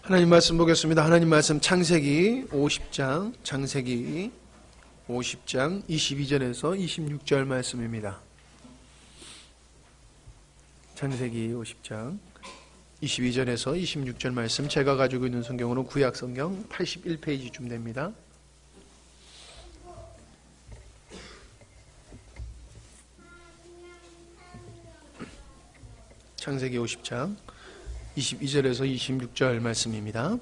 하나님 말씀 보겠습니다. 하나님 말씀 창세기 50장 22절에서 26절 말씀입니다. 창세기 50장 22절에서 26절 말씀, 제가 가지고 있는 성경으로 구약 성경 81페이지쯤 됩니다. 창세기 50장 22절에서 26절 말씀입니다.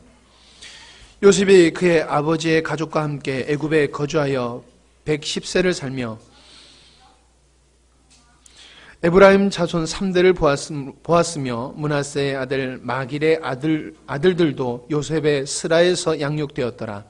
요셉이 그의 아버지의 가족과 함께 애굽에 거주하여 110세를 살며 에브라임 자손 3대를 보았으며 므낫세의 아들 마길의 아들들도 요셉의 스라에서 양육되었더라.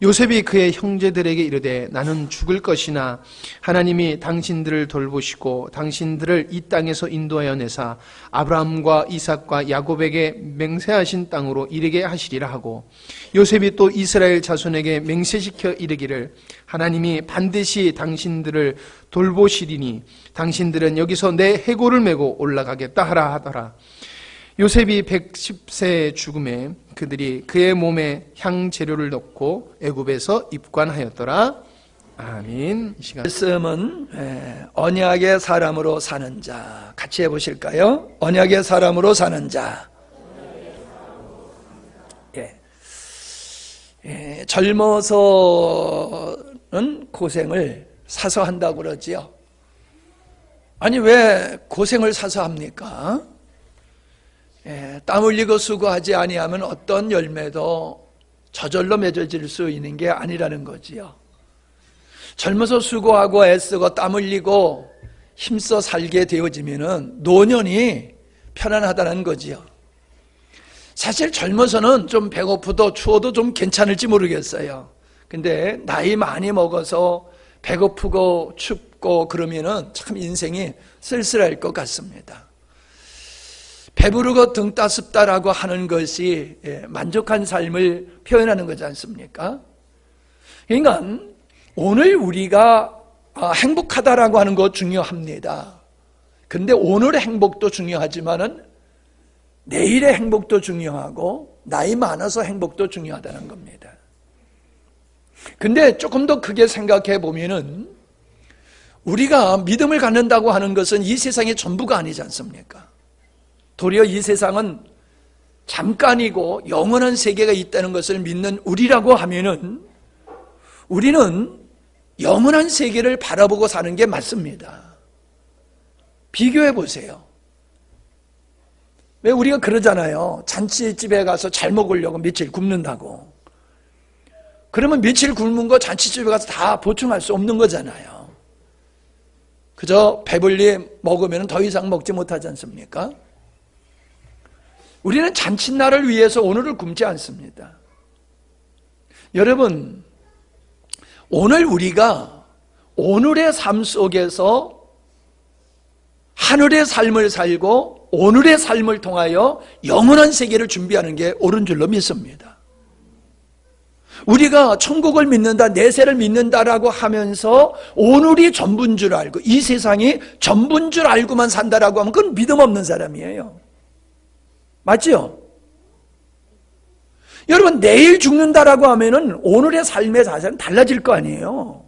요셉이 그의 형제들에게 이르되 나는 죽을 것이나 하나님이 당신들을 돌보시고 당신들을 이 땅에서 인도하여 내사 아브라함과 이삭과 야곱에게 맹세하신 땅으로 이르게 하시리라 하고, 요셉이 또 이스라엘 자손에게 맹세시켜 이르기를 하나님이 반드시 당신들을 돌보시리니 당신들은 여기서 내 해골을 메고 올라가겠다 하라 하더라. 요셉이 110세의 죽음에 그들이 그의 몸에 향재료를 넣고 애굽에서 입관하였더라. 아멘. 이 시간 말씀은 언약의 사람으로 사는 자, 같이 해보실까요? 언약의 사람으로 사는 자. 젊어서는 고생을 사서 한다고 그러지요. 아니, 왜 고생을 사서 합니까? 땀 흘리고 수고하지 아니하면 어떤 열매도 저절로 맺어질 수 있는 게 아니라는 거지요. 젊어서 수고하고 애쓰고 땀 흘리고 힘써 살게 되어지면은 노년이 편안하다는 거지요. 사실 젊어서는 좀 배고프도 추워도 좀 괜찮을지 모르겠어요. 근데 나이 많이 먹어서 배고프고 춥고 그러면은 참 인생이 쓸쓸할 것 같습니다. 배부르고 등 따숩다라고 하는 것이 만족한 삶을 표현하는 거지 않습니까? 그러니까 오늘 우리가 행복하다라고 하는 거 중요합니다. 그런데 오늘의 행복도 중요하지만은 내일의 행복도 중요하고 나이 많아서 행복도 중요하다는 겁니다. 근데 조금 더 크게 생각해 보면은 우리가 믿음을 갖는다고 하는 것은 이 세상의 전부가 아니지 않습니까? 도리어 이 세상은 잠깐이고 영원한 세계가 있다는 것을 믿는 우리라고 하면은 우리는 영원한 세계를 바라보고 사는 게 맞습니다. 비교해 보세요. 왜 우리가 그러잖아요. 잔치집에 가서 잘 먹으려고 며칠 굶는다고. 그러면 며칠 굶은 거 잔치집에 가서 다 보충할 수 없는 거잖아요. 그저 배불리 먹으면 더 이상 먹지 못하지 않습니까? 우리는 잔칫날을 위해서 오늘을 굶지 않습니다. 여러분, 오늘 우리가 오늘의 삶 속에서 하늘의 삶을 살고 오늘의 삶을 통하여 영원한 세계를 준비하는 게 옳은 줄로 믿습니다. 우리가 천국을 믿는다, 내세를 믿는다라고 하면서 오늘이 전부인 줄 알고 이 세상이 전부인 줄 알고만 산다라고 하면 그건 믿음 없는 사람이에요. 맞죠? 여러분, 내일 죽는다라고 하면은 오늘의 삶의 자세는 달라질 거 아니에요.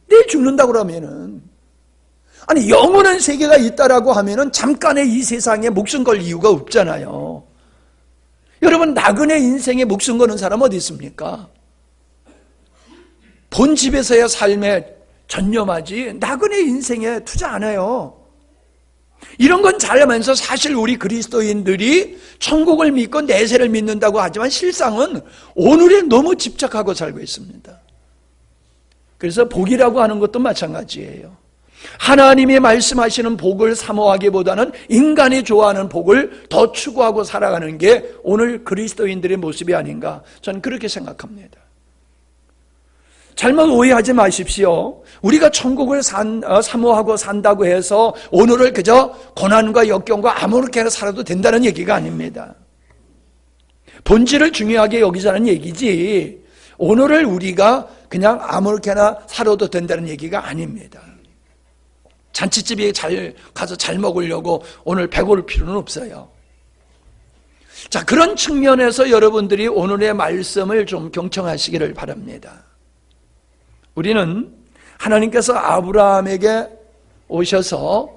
내일 죽는다고 그러면은, 아니 영원한 세계가 있다라고 하면은 잠깐의 이 세상에 목숨 걸 이유가 없잖아요. 여러분, 나그네 인생에 목숨 거는 사람 어디 있습니까? 본 집에서의 삶에 전념하지 나그네 인생에 투자 안 해요. 이런 건 잘하면서 사실 우리 그리스도인들이 천국을 믿고 내세를 믿는다고 하지만 실상은 오늘에 너무 집착하고 살고 있습니다. 그래서 복이라고 하는 것도 마찬가지예요. 하나님이 말씀하시는 복을 사모하기보다는 인간이 좋아하는 복을 더 추구하고 살아가는 게 오늘 그리스도인들의 모습이 아닌가, 저는 그렇게 생각합니다. 잘못 오해하지 마십시오. 우리가 천국을 사모하고 산다고 해서 오늘을 그저 고난과 역경과 아무렇게나 살아도 된다는 얘기가 아닙니다. 본질을 중요하게 여기자는 얘기지 오늘을 우리가 그냥 아무렇게나 살아도 된다는 얘기가 아닙니다. 잔치집에 가서 잘 먹으려고 오늘 배고플 필요는 없어요. 자, 그런 측면에서 여러분들이 오늘의 말씀을 좀 경청하시기를 바랍니다. 우리는 하나님께서 아브라함에게 오셔서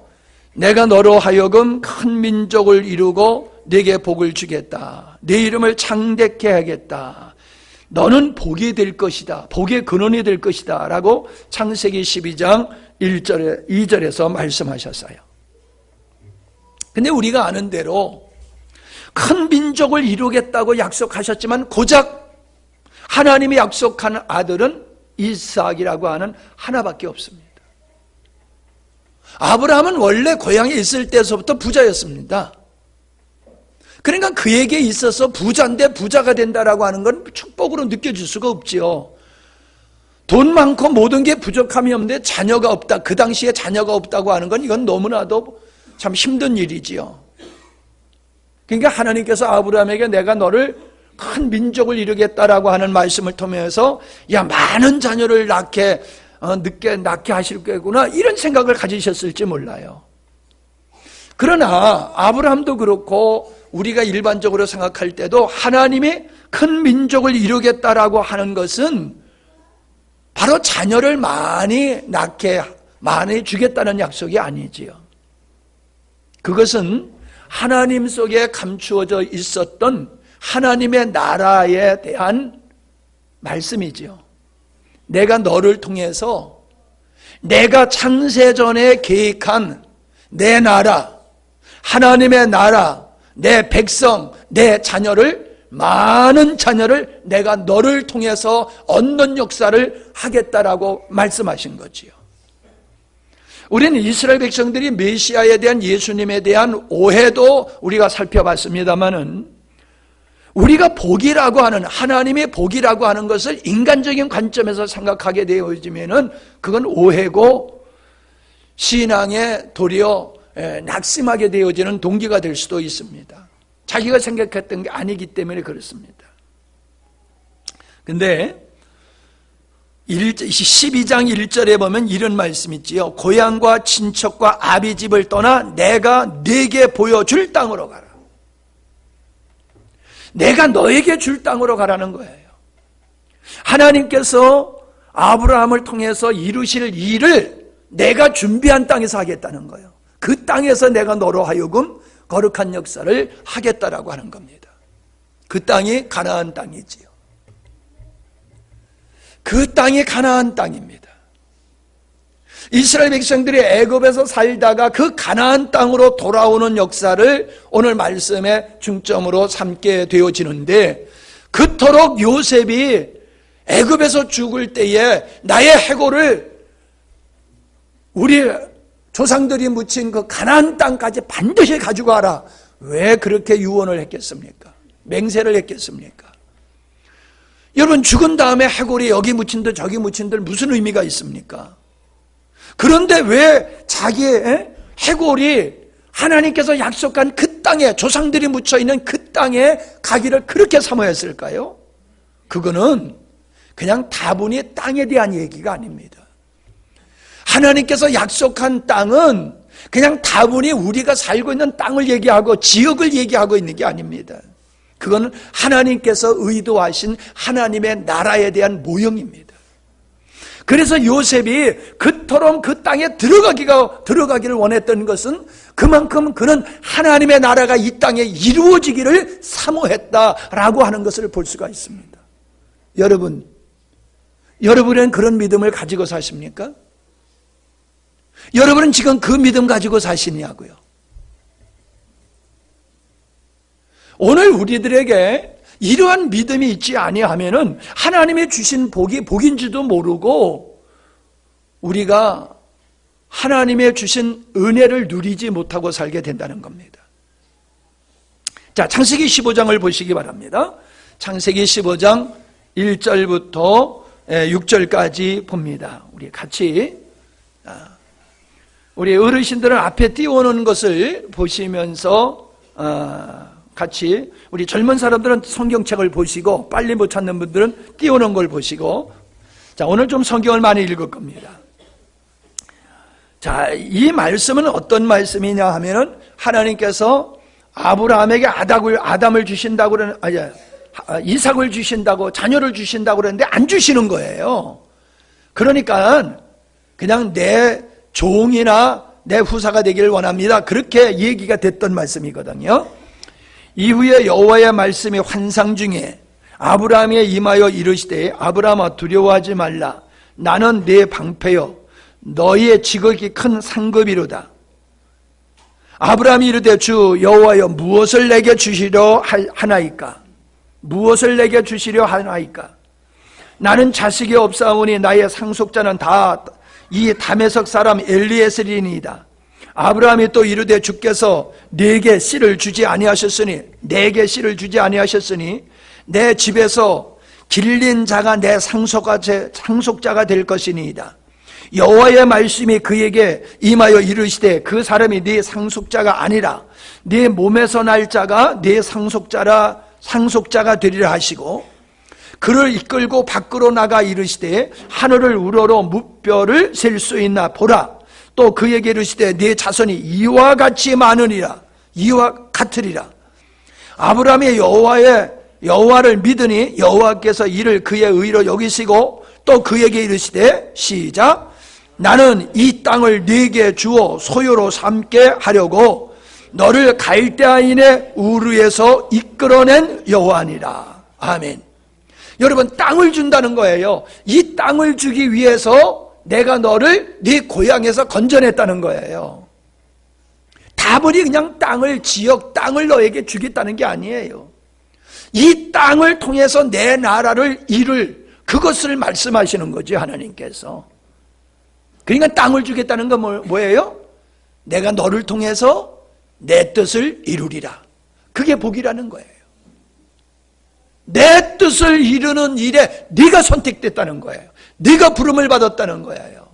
내가 너로 하여금 큰 민족을 이루고 네게 복을 주겠다. 네 이름을 창대케 하겠다. 너는 복이 될 것이다. 복의 근원이 될 것이다. 라고 창세기 12장 1절에 2절에서 말씀하셨어요. 근데 우리가 아는 대로 큰 민족을 이루겠다고 약속하셨지만 고작 하나님이 약속한 아들은 이삭이라고 하는 하나밖에 없습니다. 아브라함은 원래 고향에 있을 때서부터 부자였습니다. 그러니까 그에게 있어서 부자인데 부자가 된다라고 하는 건 축복으로 느껴질 수가 없지요. 돈 많고 모든 게 부족함이 없는데 자녀가 없다. 그 당시에 자녀가 없다고 하는 건 이건 너무나도 참 힘든 일이지요. 그러니까 하나님께서 아브라함에게 내가 너를 큰 민족을 이루겠다라고 하는 말씀을 통해서 야, 많은 자녀를 낳게 하실 거구나, 이런 생각을 가지셨을지 몰라요. 그러나 아브라함도 그렇고 우리가 일반적으로 생각할 때도 하나님이 큰 민족을 이루겠다라고 하는 것은 바로 자녀를 많이 주겠다는 약속이 아니지요. 그것은 하나님 속에 감추어져 있었던 하나님의 나라에 대한 말씀이지요. 내가 너를 통해서 내가 창세전에 계획한 내 나라, 하나님의 나라, 내 백성, 내 자녀를, 많은 자녀를 내가 너를 통해서 얻는 역사를 하겠다라고 말씀하신 거지요. 우리는 이스라엘 백성들이 메시아에 대한, 예수님에 대한 오해도 우리가 살펴봤습니다마는 우리가 복이라고 하는, 하나님의 복이라고 하는 것을 인간적인 관점에서 생각하게 되어지면은 그건 오해고 신앙에 도리어 낙심하게 되어지는 동기가 될 수도 있습니다. 자기가 생각했던 게 아니기 때문에 그렇습니다. 근데 12장 1절에 보면 이런 말씀이 있지요. 고향과 친척과 아비 집을 떠나 내가 네게 보여줄 땅으로 가라. 내가 너에게 줄 땅으로 가라는 거예요. 하나님께서 아브라함을 통해서 이루실 일을 내가 준비한 땅에서 하겠다는 거예요. 그 땅에서 내가 너로 하여금 거룩한 역사를 하겠다라고 하는 겁니다. 그 땅이 가나안 땅이지요. 그 땅이 가나안 땅입니다. 이스라엘 백성들이 애굽에서 살다가 그 가나안 땅으로 돌아오는 역사를 오늘 말씀의 중점으로 삼게 되어지는데, 그토록 요셉이 애굽에서 죽을 때에 나의 해골을 우리 조상들이 묻힌 그 가나안 땅까지 반드시 가지고 와라. 왜 그렇게 유언을 했겠습니까? 맹세를 했겠습니까? 여러분, 죽은 다음에 해골이 여기 묻힌들 저기 묻힌들 무슨 의미가 있습니까? 그런데 왜 자기의 해골이 하나님께서 약속한 그 땅에, 조상들이 묻혀있는 그 땅에 가기를 그렇게 사모했을까요? 그거는 그냥 다분히 땅에 대한 얘기가 아닙니다. 하나님께서 약속한 땅은 그냥 다분히 우리가 살고 있는 땅을 얘기하고 지역을 얘기하고 있는 게 아닙니다. 그건 하나님께서 의도하신 하나님의 나라에 대한 모형입니다. 그래서 요셉이 그토록 그 땅에 들어가기를 원했던 것은 그만큼 그는 하나님의 나라가 이 땅에 이루어지기를 사모했다라고 하는 것을 볼 수가 있습니다. 여러분은 그런 믿음을 가지고 사십니까? 여러분은 지금 그 믿음 가지고 사시냐고요? 오늘 우리들에게 이러한 믿음이 있지 아니하면은 하나님의 주신 복이 복인지도 모르고 우리가 하나님의 주신 은혜를 누리지 못하고 살게 된다는 겁니다. 자, 창세기 15장을 보시기 바랍니다. 창세기 15장 1절부터 6절까지 봅니다. 우리 같이, 우리 어르신들은 앞에 띄워놓은 것을 보시면서 같이, 우리 젊은 사람들은 성경책을 보시고 빨리 못 찾는 분들은 띄워놓은 걸 보시고, 자, 오늘 좀 성경을 많이 읽을 겁니다. 자, 이 말씀은 어떤 말씀이냐 하면은 하나님께서 아브라함에게 아담을 주신다고 이삭을 주신다고, 자녀를 주신다고 그러는데 안 주시는 거예요. 그러니까 그냥 내 종이나 내 후사가 되기를 원합니다. 그렇게 얘기가 됐던 말씀이거든요. 이후에 여호와의 말씀이 환상 중에 아브라함에 임하여 이르시되 아브라함아 두려워하지 말라. 나는 네 방패요 너희의 직업이 큰 상급이로다. 아브라함이 이르되 주 여호와여 무엇을 내게 주시려 하나이까? 무엇을 내게 주시려 하나이까? 나는 자식이 없사오니 나의 상속자는 다 이 다메섹 사람 엘리에셀이니이다. 아브라함이 또 이르되 주께서 내게 씨를 주지 아니하셨으니 내 집에서 길린 자가 내 상속자가 될 것이니이다. 여호와의 말씀이 그에게 임하여 이르시되 그 사람이 네 상속자가 아니라 네 몸에서 날 자가 네 상속자가 되리라 하시고, 그를 이끌고 밖으로 나가 이르시되 하늘을 우러러 무뼈를 셀 수 있나 보라. 또 그에게 이르시되 네 자손이 이와 같이 많으리라. 이와 같으리라. 아브라함이 여호와를 믿으니 여호와께서 이를 그의 의로 여기시고 또 그에게 이르시되 시작. 나는 이 땅을 네게 주어 소유로 삼게 하려고 너를 갈대아인의 우르에서 이끌어낸 여호와니라. 아멘. 여러분, 땅을 준다는 거예요. 이 땅을 주기 위해서 내가 너를 네 고향에서 건져냈다는 거예요. 다분히 그냥 지역 땅을 너에게 주겠다는 게 아니에요. 이 땅을 통해서 내 나라를 이룰 그것을 말씀하시는 거지, 하나님께서. 그러니까 땅을 주겠다는 건 뭐예요? 내가 너를 통해서 내 뜻을 이루리라. 그게 복이라는 거예요. 내 뜻을 이루는 일에 네가 선택됐다는 거예요. 네가 부름을 받았다는 거예요.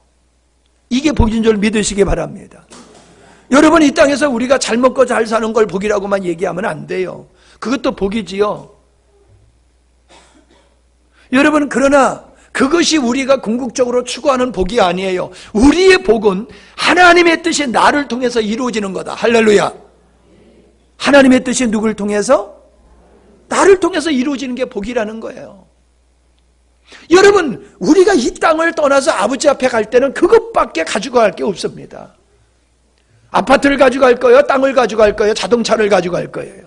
이게 복인 줄 믿으시기 바랍니다. 여러분, 이 땅에서 우리가 잘 먹고 잘 사는 걸 복이라고만 얘기하면 안 돼요. 그것도 복이지요. 여러분, 그러나 그것이 우리가 궁극적으로 추구하는 복이 아니에요. 우리의 복은 하나님의 뜻이 나를 통해서 이루어지는 거다. 할렐루야. 하나님의 뜻이 누굴 통해서? 나를 통해서 이루어지는 게 복이라는 거예요. 여러분, 우리가 이 땅을 떠나서 아버지 앞에 갈 때는 그것밖에 가져갈 게 없습니다. 아파트를 가져갈 거예요? 땅을 가져갈 거예요? 자동차를 가져갈 거예요?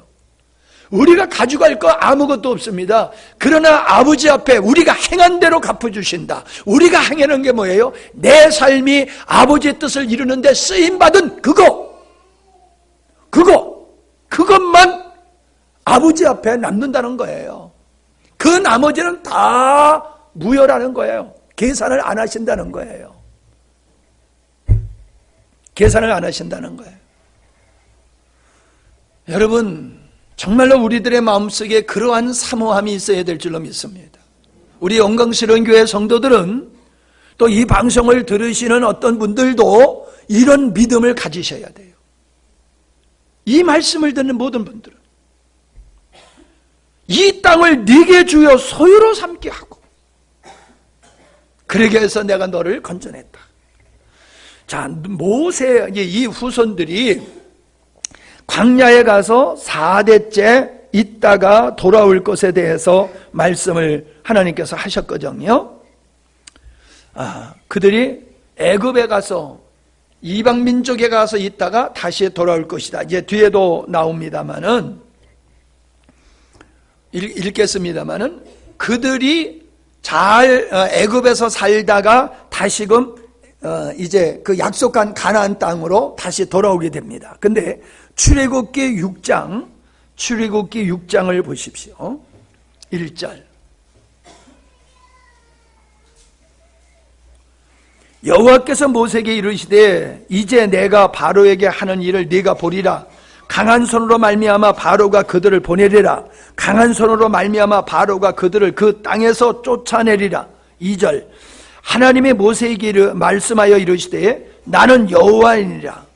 우리가 가져갈 거 아무것도 없습니다. 그러나 아버지 앞에 우리가 행한 대로 갚아주신다. 우리가 행하는 게 뭐예요? 내 삶이 아버지의 뜻을 이루는 데 쓰임받은 그것만 아버지 앞에 남는다는 거예요. 그 나머지는 다 무효라는 거예요. 계산을 안 하신다는 거예요. 계산을 안 하신다는 거예요. 여러분, 정말로 우리들의 마음속에 그러한 사모함이 있어야 될 줄로 믿습니다. 우리 영광스러운 교회 성도들은 또 이 방송을 들으시는 어떤 분들도 이런 믿음을 가지셔야 돼요. 이 말씀을 듣는 모든 분들은 이 땅을 네게 주여 소유로 삼게 하고 그러게 해서 내가 너를 건져냈다. 자, 모세 이 후손들이 광야에 가서 4대째 있다가 돌아올 것에 대해서 말씀을 하나님께서 하셨거든요. 그들이 애굽에 가서 이방 민족에 가서 있다가 다시 돌아올 것이다. 이제 뒤에도 나옵니다만은 읽겠습니다만은 그들이 잘 애굽에서 살다가 다시금 이제 그 약속한 가나안 땅으로 다시 돌아오게 됩니다. 근데 출애굽기 6장을 보십시오. 1절. 여호와께서 모세에게 이르시되 이제 내가 바로에게 하는 일을 네가 보리라. 강한 손으로 말미암아 바로가 그들을 보내리라. 강한 손으로 말미암아 바로가 그들을 그 땅에서 쫓아내리라. 2절. 하나님이 모세에게 말씀하여 이르시되 나는 여호와이니라.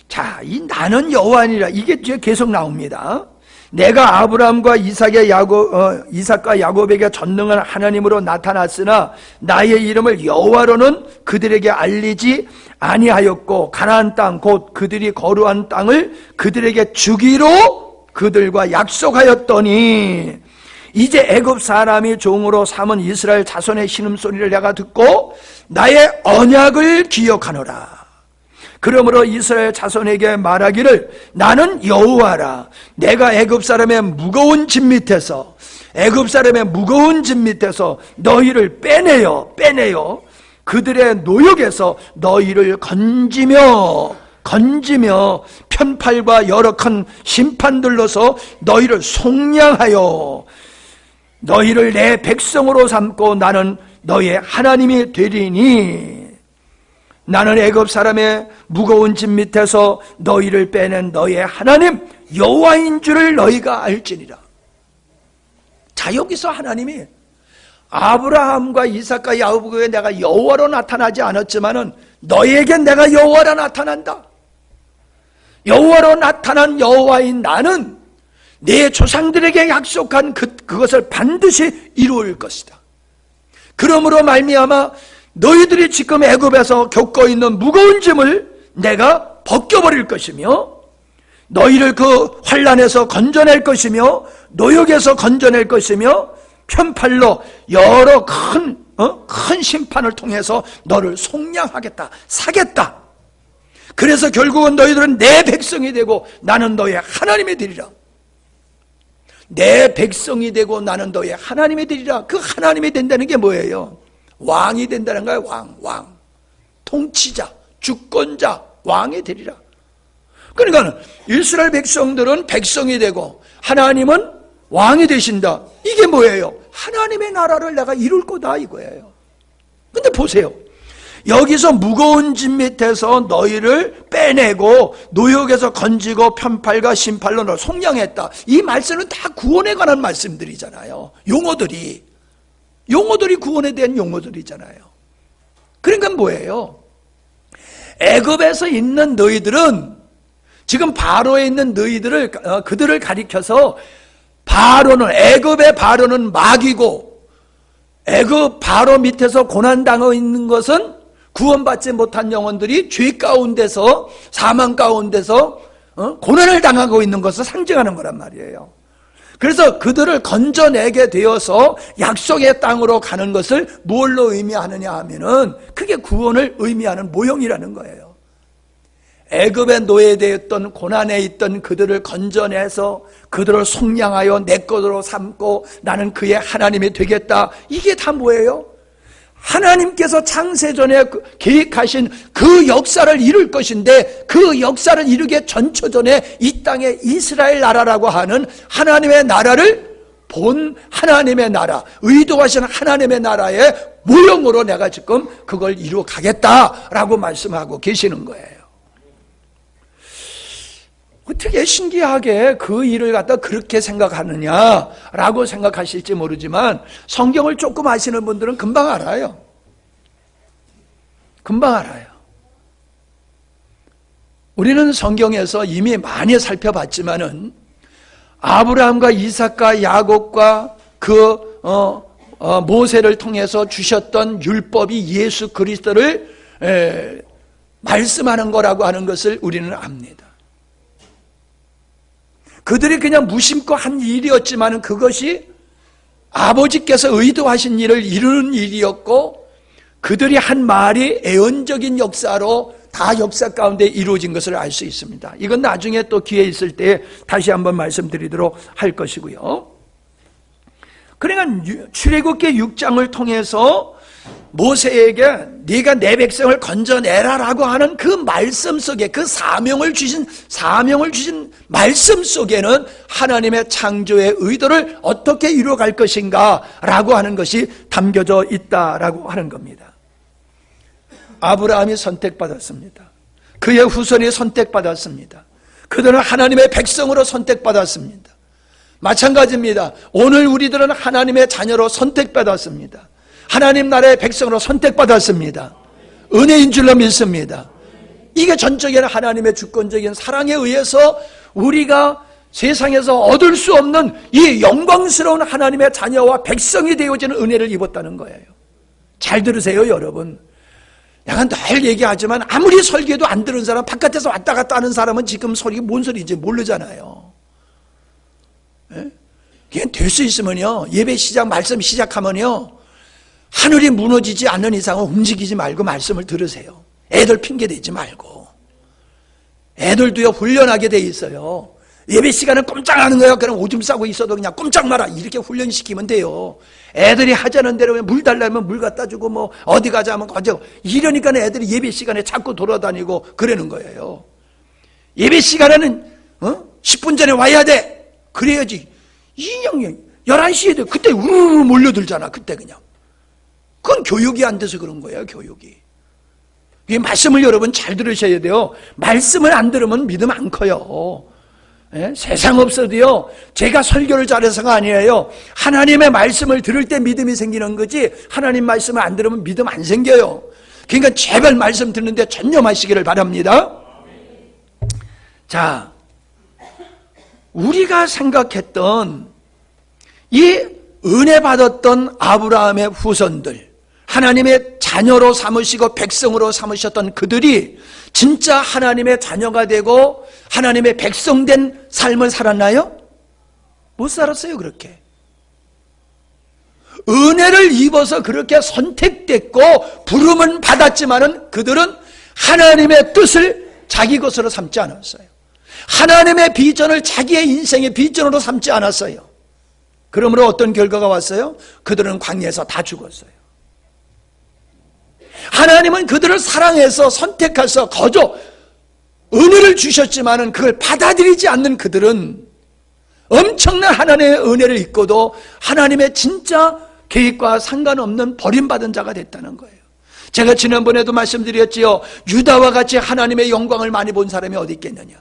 자, 이 나는 여호와이니라 이게 계속 나옵니다. 내가 아브라함과 이삭과 야곱에게 전능한 하나님으로 나타났으나 나의 이름을 여호와로는 그들에게 알리지 아니하였고 가나안 땅 곧 그들이 거류한 땅을 그들에게 주기로 그들과 약속하였더니 이제 애굽 사람이 종으로 삼은 이스라엘 자손의 신음소리를 내가 듣고 나의 언약을 기억하노라. 그러므로 이스라엘 자손에게 말하기를 나는 여호와라. 내가 애굽 사람의 무거운 짐 밑에서 너희를 빼내어 그들의 노역에서 너희를 건지며 편팔과 여러 큰 심판들로서 너희를 속량하여 너희를 내 백성으로 삼고 나는 너희의 하나님이 되리니 나는 애굽 사람의 무거운 짐 밑에서 너희를 빼낸 너희의 하나님 여호와인 줄을 너희가 알지니라. 자, 여기서 하나님이 아브라함과 이삭과 야곱에게 내가 여호와로 나타나지 않았지만은 너희에게 내가 여호와로 나타난다. 여호와로 나타난 여호와인 나는 내 조상들에게 약속한 그것을 반드시 이루을 것이다. 그러므로 말미암아 너희들이 지금 애굽에서 겪고 있는 무거운 짐을 내가 벗겨버릴 것이며 너희를 그 환난에서 건져낼 것이며 노역에서 건져낼 것이며 편팔로 여러 큰 심판을 통해서 너를 속량하겠다, 사겠다. 그래서 결국은 너희들은 내 백성이 되고 나는 너의 하나님이 되리라. 내 백성이 되고 나는 너의 하나님이 되리라. 그 하나님이 된다는 게 뭐예요? 왕이 된다는 거예요. 왕. 통치자, 주권자, 왕이 되리라. 그러니까 이스라엘 백성들은 백성이 되고 하나님은 왕이 되신다. 이게 뭐예요? 하나님의 나라를 내가 이룰 거다 이거예요. 근데 보세요. 여기서 무거운 짐 밑에서 너희를 빼내고 노역에서 건지고 편팔과 심팔로 너를 속량했다. 이 말씀은 다 구원에 관한 말씀들이잖아요. 용어들이 구원에 대한 용어들이잖아요. 그러니까 뭐예요? 애굽에서 있는 너희들은 지금 바로에 있는 너희들을 그들을 가리켜서 애굽의 바로는 마귀고 애굽 바로 밑에서 고난당하고 있는 것은 구원받지 못한 영혼들이 죄 가운데서 사망 가운데서 고난을 당하고 있는 것을 상징하는 거란 말이에요. 그래서 그들을 건져내게 되어서 약속의 땅으로 가는 것을 뭘로 의미하느냐 하면은 그게 구원을 의미하는 모형이라는 거예요. 애굽의 노예되었던 고난에 있던 그들을 건져내서 그들을 속량하여 내 것으로 삼고 나는 그의 하나님이 되겠다. 이게 다 뭐예요? 하나님께서 창세전에 계획하신 그 역사를 이룰 것인데 그 역사를 이루기에 전초전에 이 땅에 이스라엘 나라라고 하는 하나님의 나라를 본 하나님의 나라, 의도하신 하나님의 나라의 모형으로 내가 지금 그걸 이루어 가겠다라고 말씀하고 계시는 거예요. 어떻게 신기하게 그 일을 갖다 그렇게 생각하느냐라고 생각하실지 모르지만 성경을 조금 아시는 분들은 금방 알아요. 우리는 성경에서 이미 많이 살펴봤지만은 아브라함과 이삭과 야곱과 그 모세를 통해서 주셨던 율법이 예수 그리스도를 말씀하는 거라고 하는 것을 우리는 압니다. 그들이 그냥 무심코 한 일이었지만 그것이 아버지께서 의도하신 일을 이루는 일이었고 그들이 한 말이 애언적인 역사로 다 역사 가운데 이루어진 것을 알 수 있습니다. 이건 나중에 또 기회 있을 때 다시 한번 말씀드리도록 할 것이고요. 그러니까 출애굽기 6장을 통해서 모세에게 네가 내 백성을 건져내라라고 하는 그 말씀 속에 그 사명을 주신 말씀 속에는 하나님의 창조의 의도를 어떻게 이루어갈 것인가 라고 하는 것이 담겨져 있다라고 하는 겁니다. 아브라함이 선택받았습니다. 그의 후손이 선택받았습니다. 그들은 하나님의 백성으로 선택받았습니다. 마찬가지입니다. 오늘 우리들은 하나님의 자녀로 선택받았습니다. 하나님 나라의 백성으로 선택받았습니다. 은혜인 줄로 믿습니다. 이게 전적인 하나님의 주권적인 사랑에 의해서 우리가 세상에서 얻을 수 없는 이 영광스러운 하나님의 자녀와 백성이 되어지는 은혜를 입었다는 거예요. 잘 들으세요, 여러분. 내가 늘 얘기하지만 아무리 설교도 안 들은 사람, 바깥에서 왔다 갔다 하는 사람은 지금 소리가 뭔 소리인지 모르잖아요. 그냥 될 수 있으면요, 예배 시작, 말씀 시작하면요, 하늘이 무너지지 않는 이상은 움직이지 말고 말씀을 들으세요. 애들 핑계 대지 말고. 애들도요, 훈련하게 돼 있어요. 예배 시간에 꼼짝 하는 거예요. 그럼 오줌 싸고 있어도 그냥 꼼짝 마라. 이렇게 훈련시키면 돼요. 애들이 하자는 대로 물 달라면 물 갖다 주고, 뭐, 어디 가자면 가자고. 이러니까 애들이 예배 시간에 자꾸 돌아다니고 그러는 거예요. 예배 시간에는, 10분 전에 와야 돼. 그래야지. 인형이 11시에 돼. 그때 우르르 몰려들잖아. 그때 그냥. 그건 교육이 안 돼서 그런 거예요. 교육이. 이 말씀을 여러분 잘 들으셔야 돼요. 말씀을 안 들으면 믿음 안 커요. 세상 없어도요, 제가 설교를 잘해서가 아니에요. 하나님의 말씀을 들을 때 믿음이 생기는 거지, 하나님 말씀을 안 들으면 믿음 안 생겨요. 그러니까 제발 말씀 듣는데 전념하시기를 바랍니다. 자, 우리가 생각했던 이 은혜 받았던 아브라함의 후손들, 하나님의 자녀로 삼으시고 백성으로 삼으셨던 그들이 진짜 하나님의 자녀가 되고 하나님의 백성된 삶을 살았나요? 못 살았어요. 그렇게 은혜를 입어서 그렇게 선택됐고 부름은 받았지만은 그들은 하나님의 뜻을 자기 것으로 삼지 않았어요. 하나님의 비전을 자기의 인생의 비전으로 삼지 않았어요. 그러므로 어떤 결과가 왔어요? 그들은 광야에서 다 죽었어요. 하나님은 그들을 사랑해서 선택해서 거저 은혜를 주셨지만은 그걸 받아들이지 않는 그들은 엄청난 하나님의 은혜를 입고도 하나님의 진짜 계획과 상관없는 버림받은 자가 됐다는 거예요. 제가 지난번에도 말씀드렸지요. 유다와 같이 하나님의 영광을 많이 본 사람이 어디 있겠느냐.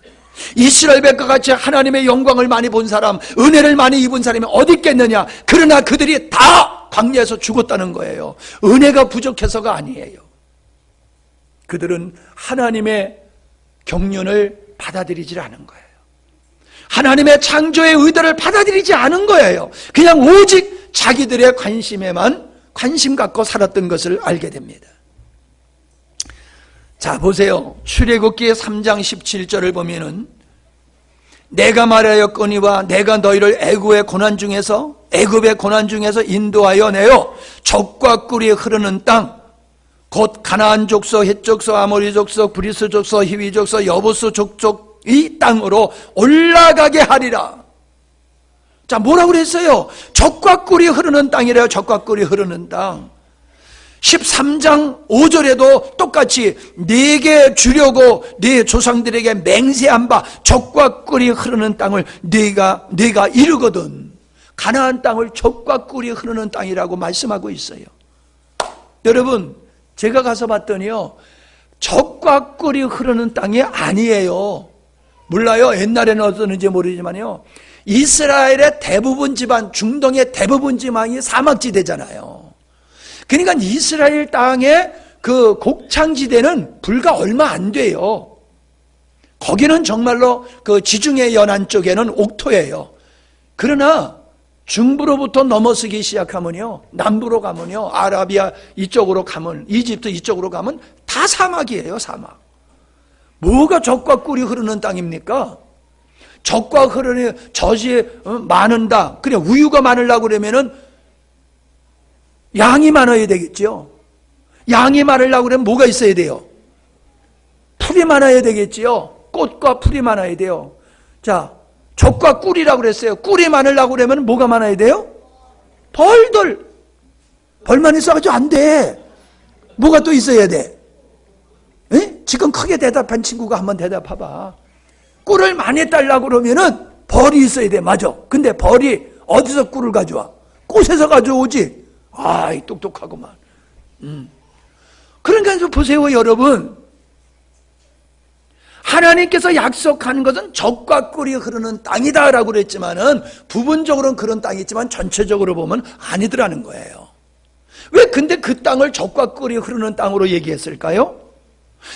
이스라엘 백과 같이 하나님의 영광을 많이 본 사람, 은혜를 많이 입은 사람이 어디 있겠느냐. 그러나 그들이 다 광야에서 죽었다는 거예요. 은혜가 부족해서가 아니에요. 그들은 하나님의 경륜을 받아들이지 않은 거예요. 하나님의 창조의 의도를 받아들이지 않은 거예요. 그냥 오직 자기들의 관심에만 관심 갖고 살았던 것을 알게 됩니다. 자, 보세요. 출애굽기 3장 17절을 보면은 내가 말하였거니와 내가 너희를 애굽의 고난 중에서 인도하여 내어 젖과 꿀이 흐르는 땅 곧 가나안 족속, 헷 족속, 아모리 족속, 브리스 족속, 히위 족속, 여부스 족속 이 땅으로 올라가게 하리라. 자, 뭐라고 그랬어요? 젖과 꿀이 흐르는 땅이래요. 젖과 꿀이 흐르는 땅. 13장 5절에도 똑같이 네게 주려고 네 조상들에게 맹세한 바 젖과 꿀이 흐르는 땅을 네가 이루거든. 가나안 땅을 젖과 꿀이 흐르는 땅이라고 말씀하고 있어요. 여러분, 제가 가서 봤더니요, 젖과 꿀이 흐르는 땅이 아니에요. 몰라요. 옛날에는 어땠는지 모르지만요, 이스라엘의 대부분 지방, 중동의 대부분 지방이 사막지대잖아요. 그러니까 이스라엘 땅의 그 곡창지대는 불과 얼마 안 돼요. 거기는 정말로 그 지중해 연안 쪽에는 옥토예요. 그러나 중부로부터 넘어서기 시작하면요, 남부로 가면요, 아라비아 이쪽으로 가면, 이집트 이쪽으로 가면 다 사막이에요. 사막. 뭐가 젖과 꿀이 흐르는 땅입니까? 젖과 흐르는 젖이 많은다. 그래, 우유가 많으려고 그러면은 양이 많아야 되겠죠. 양이 많으려고 그러면 뭐가 있어야 돼요? 풀이 많아야 되겠지요. 꽃과 풀이 많아야 돼요. 자, 젖과 꿀이라고 그랬어요. 꿀이 많으려고 그러면 뭐가 많아야 돼요? 벌들. 벌만 있어가지고 안 돼. 뭐가 또 있어야 돼? 에? 지금 크게 대답한 친구가 한번 대답해봐. 꿀을 많이 따려고 그러면은 벌이 있어야 돼. 맞아. 근데 벌이 어디서 꿀을 가져와? 꽃에서 가져오지. 아이, 똑똑하구만. 그러니까 보세요, 여러분. 하나님께서 약속한 것은 젖과 꿀이 흐르는 땅이다라고 그랬지만은 부분적으로는 그런 땅이 있지만 전체적으로 보면 아니더라는 거예요. 왜 근데 그 땅을 젖과 꿀이 흐르는 땅으로 얘기했을까요?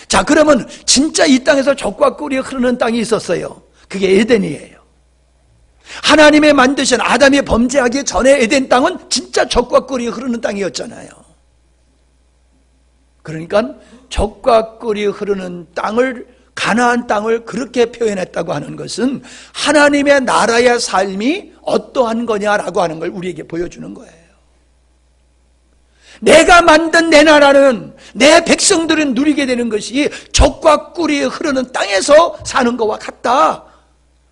자, 그러면 진짜 이 땅에서 젖과 꿀이 흐르는 땅이 있었어요. 그게 에덴이에요. 하나님의 만드신 아담이 범죄하기 전에 에덴 땅은 진짜 젖과 꿀이 흐르는 땅이었잖아요. 그러니까 젖과 꿀이 흐르는 땅을, 가나안 땅을 그렇게 표현했다고 하는 것은 하나님의 나라의 삶이 어떠한 거냐라고 하는 걸 우리에게 보여주는 거예요. 내가 만든 내 나라는, 내 백성들은 누리게 되는 것이 젖과 꿀이 흐르는 땅에서 사는 것과 같다.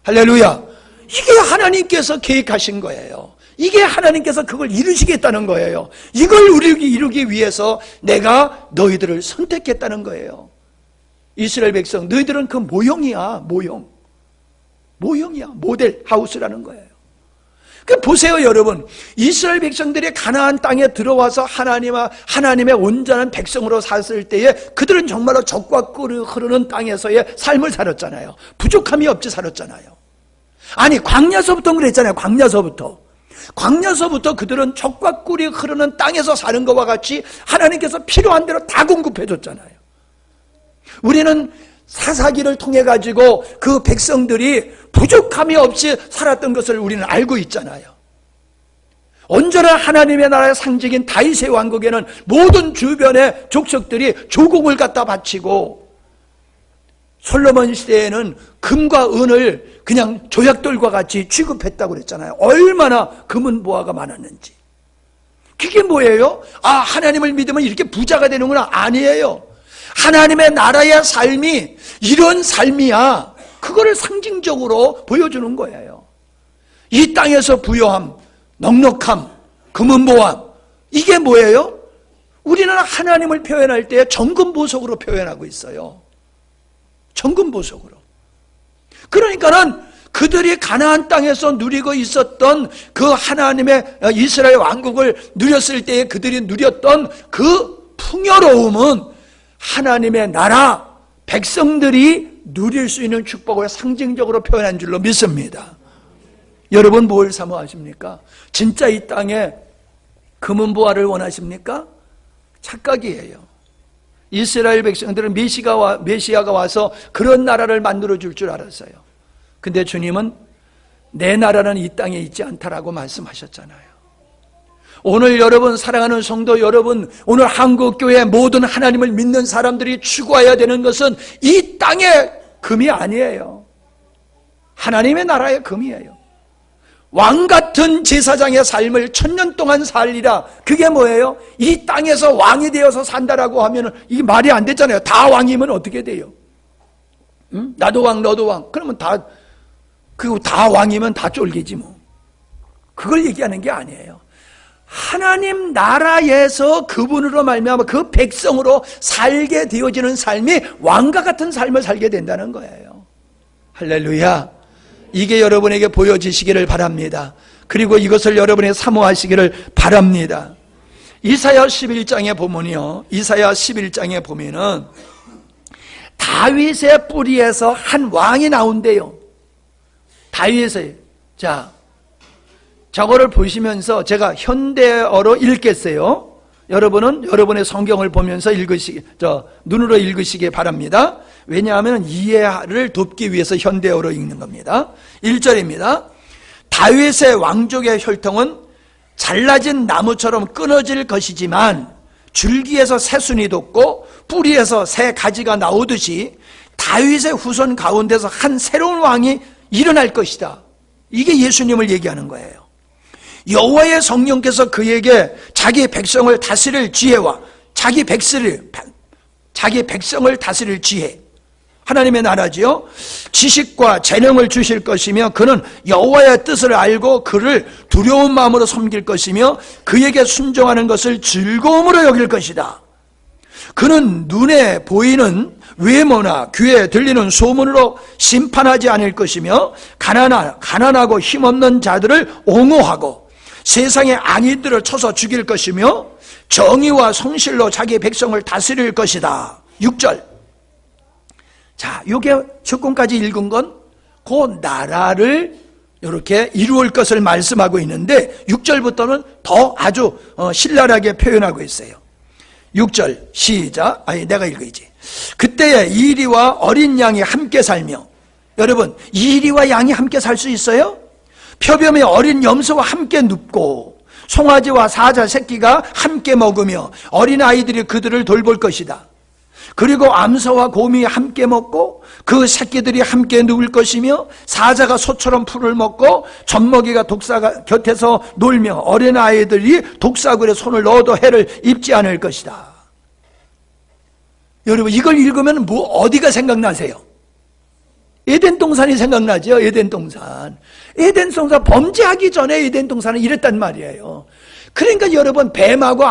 할렐루야. 이게 하나님께서 계획하신 거예요. 이게 하나님께서 그걸 이루시겠다는 거예요. 이걸 이루기 위해서 내가 너희들을 선택했다는 거예요. 이스라엘 백성, 너희들은 그 모형이야. 모형이야. 모델 하우스라는 거예요. 보세요, 여러분. 이스라엘 백성들이 가나안 땅에 들어와서 하나님의 온전한 백성으로 살았을 때에 그들은 정말로 젖과 꿀이 흐르는 땅에서의 삶을 살았잖아요. 부족함이 없이 살았잖아요. 아니, 광야서부터 그랬잖아요. 광야서부터 그들은 젖과 꿀이 흐르는 땅에서 사는 것과 같이 하나님께서 필요한 대로 다 공급해 줬잖아요. 우리는 사사기를 통해 가지고 그 백성들이 부족함이 없이 살았던 것을 우리는 알고 있잖아요. 온전한 하나님의 나라의 상징인 다윗의 왕국에는 모든 주변의 족속들이 조공을 갖다 바치고, 솔로몬 시대에는 금과 은을 그냥 조약돌과 같이 취급했다고 그랬잖아요. 얼마나 금은 보화가 많았는지. 그게 뭐예요? 아, 하나님을 믿으면 이렇게 부자가 되는구나. 아니에요. 하나님의 나라의 삶이 이런 삶이야. 그거를 상징적으로 보여주는 거예요. 이 땅에서 부요함, 넉넉함, 금은보함, 이게 뭐예요? 우리는 하나님을 표현할 때 정금보석으로 표현하고 있어요. 정금보석으로. 그러니까는 그들이 가나안 땅에서 누리고 있었던 그 하나님의 이스라엘 왕국을 누렸을 때에 그들이 누렸던 그 풍요로움은 하나님의 나라 백성들이 누릴 수 있는 축복을 상징적으로 표현한 줄로 믿습니다. 여러분, 뭘 사모하십니까? 진짜 이 땅에 금은보화를 원하십니까? 착각이에요. 이스라엘 백성들은 메시아가 와서 그런 나라를 만들어 줄 줄 알았어요. 근데 주님은 내 나라는 이 땅에 있지 않다라고 말씀하셨잖아요. 오늘 여러분, 사랑하는 성도 여러분, 오늘 한국교회 모든 하나님을 믿는 사람들이 추구해야 되는 것은 이 땅의 금이 아니에요. 하나님의 나라의 금이에요. 왕같은 제사장의 삶을 1000년 동안 살리라. 그게 뭐예요? 이 땅에서 왕이 되어서 산다라고 하면 이게 말이 안 되잖아요. 다 왕이면 어떻게 돼요? 응? 나도 왕, 너도 왕. 그러면 다 왕이면 다 쫄기지 뭐. 그걸 얘기하는 게 아니에요. 하나님 나라에서 그분으로 말미암아 그 백성으로 살게 되어지는 삶이 왕과 같은 삶을 살게 된다는 거예요. 할렐루야. 이게 여러분에게 보여지시기를 바랍니다. 그리고 이것을 여러분이 사모하시기를 바랍니다. 이사야 11장에 보면요, 이사야 11장에 보면은 다윗의 뿌리에서 한 왕이 나온대요. 다윗의. 자, 저거를 보시면서 제가 현대어로 읽겠어요. 여러분은 여러분의 성경을 보면서 눈으로 읽으시기 바랍니다. 왜냐하면 이해를 돕기 위해서 현대어로 읽는 겁니다. 1절입니다. 다윗의 왕족의 혈통은 잘라진 나무처럼 끊어질 것이지만 줄기에서 새순이 돋고 뿌리에서 새 가지가 나오듯이 다윗의 후손 가운데서 한 새로운 왕이 일어날 것이다. 이게 예수님을 얘기하는 거예요. 여호와의 성령께서 그에게 자기 백성을 다스릴 지혜와 자기 백성을 다스릴 지혜, 하나님의 나라지요, 지식과 재능을 주실 것이며 그는 여호와의 뜻을 알고 그를 두려운 마음으로 섬길 것이며 그에게 순종하는 것을 즐거움으로 여길 것이다. 그는 눈에 보이는 외모나 귀에 들리는 소문으로 심판하지 않을 것이며 가난하고 힘없는 자들을 옹호하고 세상의 악인들을 쳐서 죽일 것이며 정의와 성실로 자기 백성을 다스릴 것이다. 6절. 자, 요게 조건까지 읽은 건 그 나라를 이렇게 이루을 것을 말씀하고 있는데 6절부터는 더 아주 신랄하게 표현하고 있어요. 6절 시작. 내가 읽어야지. 그때에 이리와 어린 양이 함께 살며. 여러분, 이리와 양이 함께 살 수 있어요? 표범이 어린 염소와 함께 눕고 송아지와 사자 새끼가 함께 먹으며 어린아이들이 그들을 돌볼 것이다. 그리고 암소와 곰이 함께 먹고 그 새끼들이 함께 누울 것이며 사자가 소처럼 풀을 먹고 젖먹이가 독사 곁에서 놀며 어린아이들이 독사굴에 손을 넣어도 해를 입지 않을 것이다. 여러분, 이걸 읽으면 어디가 생각나세요? 에덴 동산이 생각나죠? 에덴 동산. 에덴 동산 범죄하기 전에 에덴 동산은 이랬단 말이에요. 그러니까 여러분, 뱀하고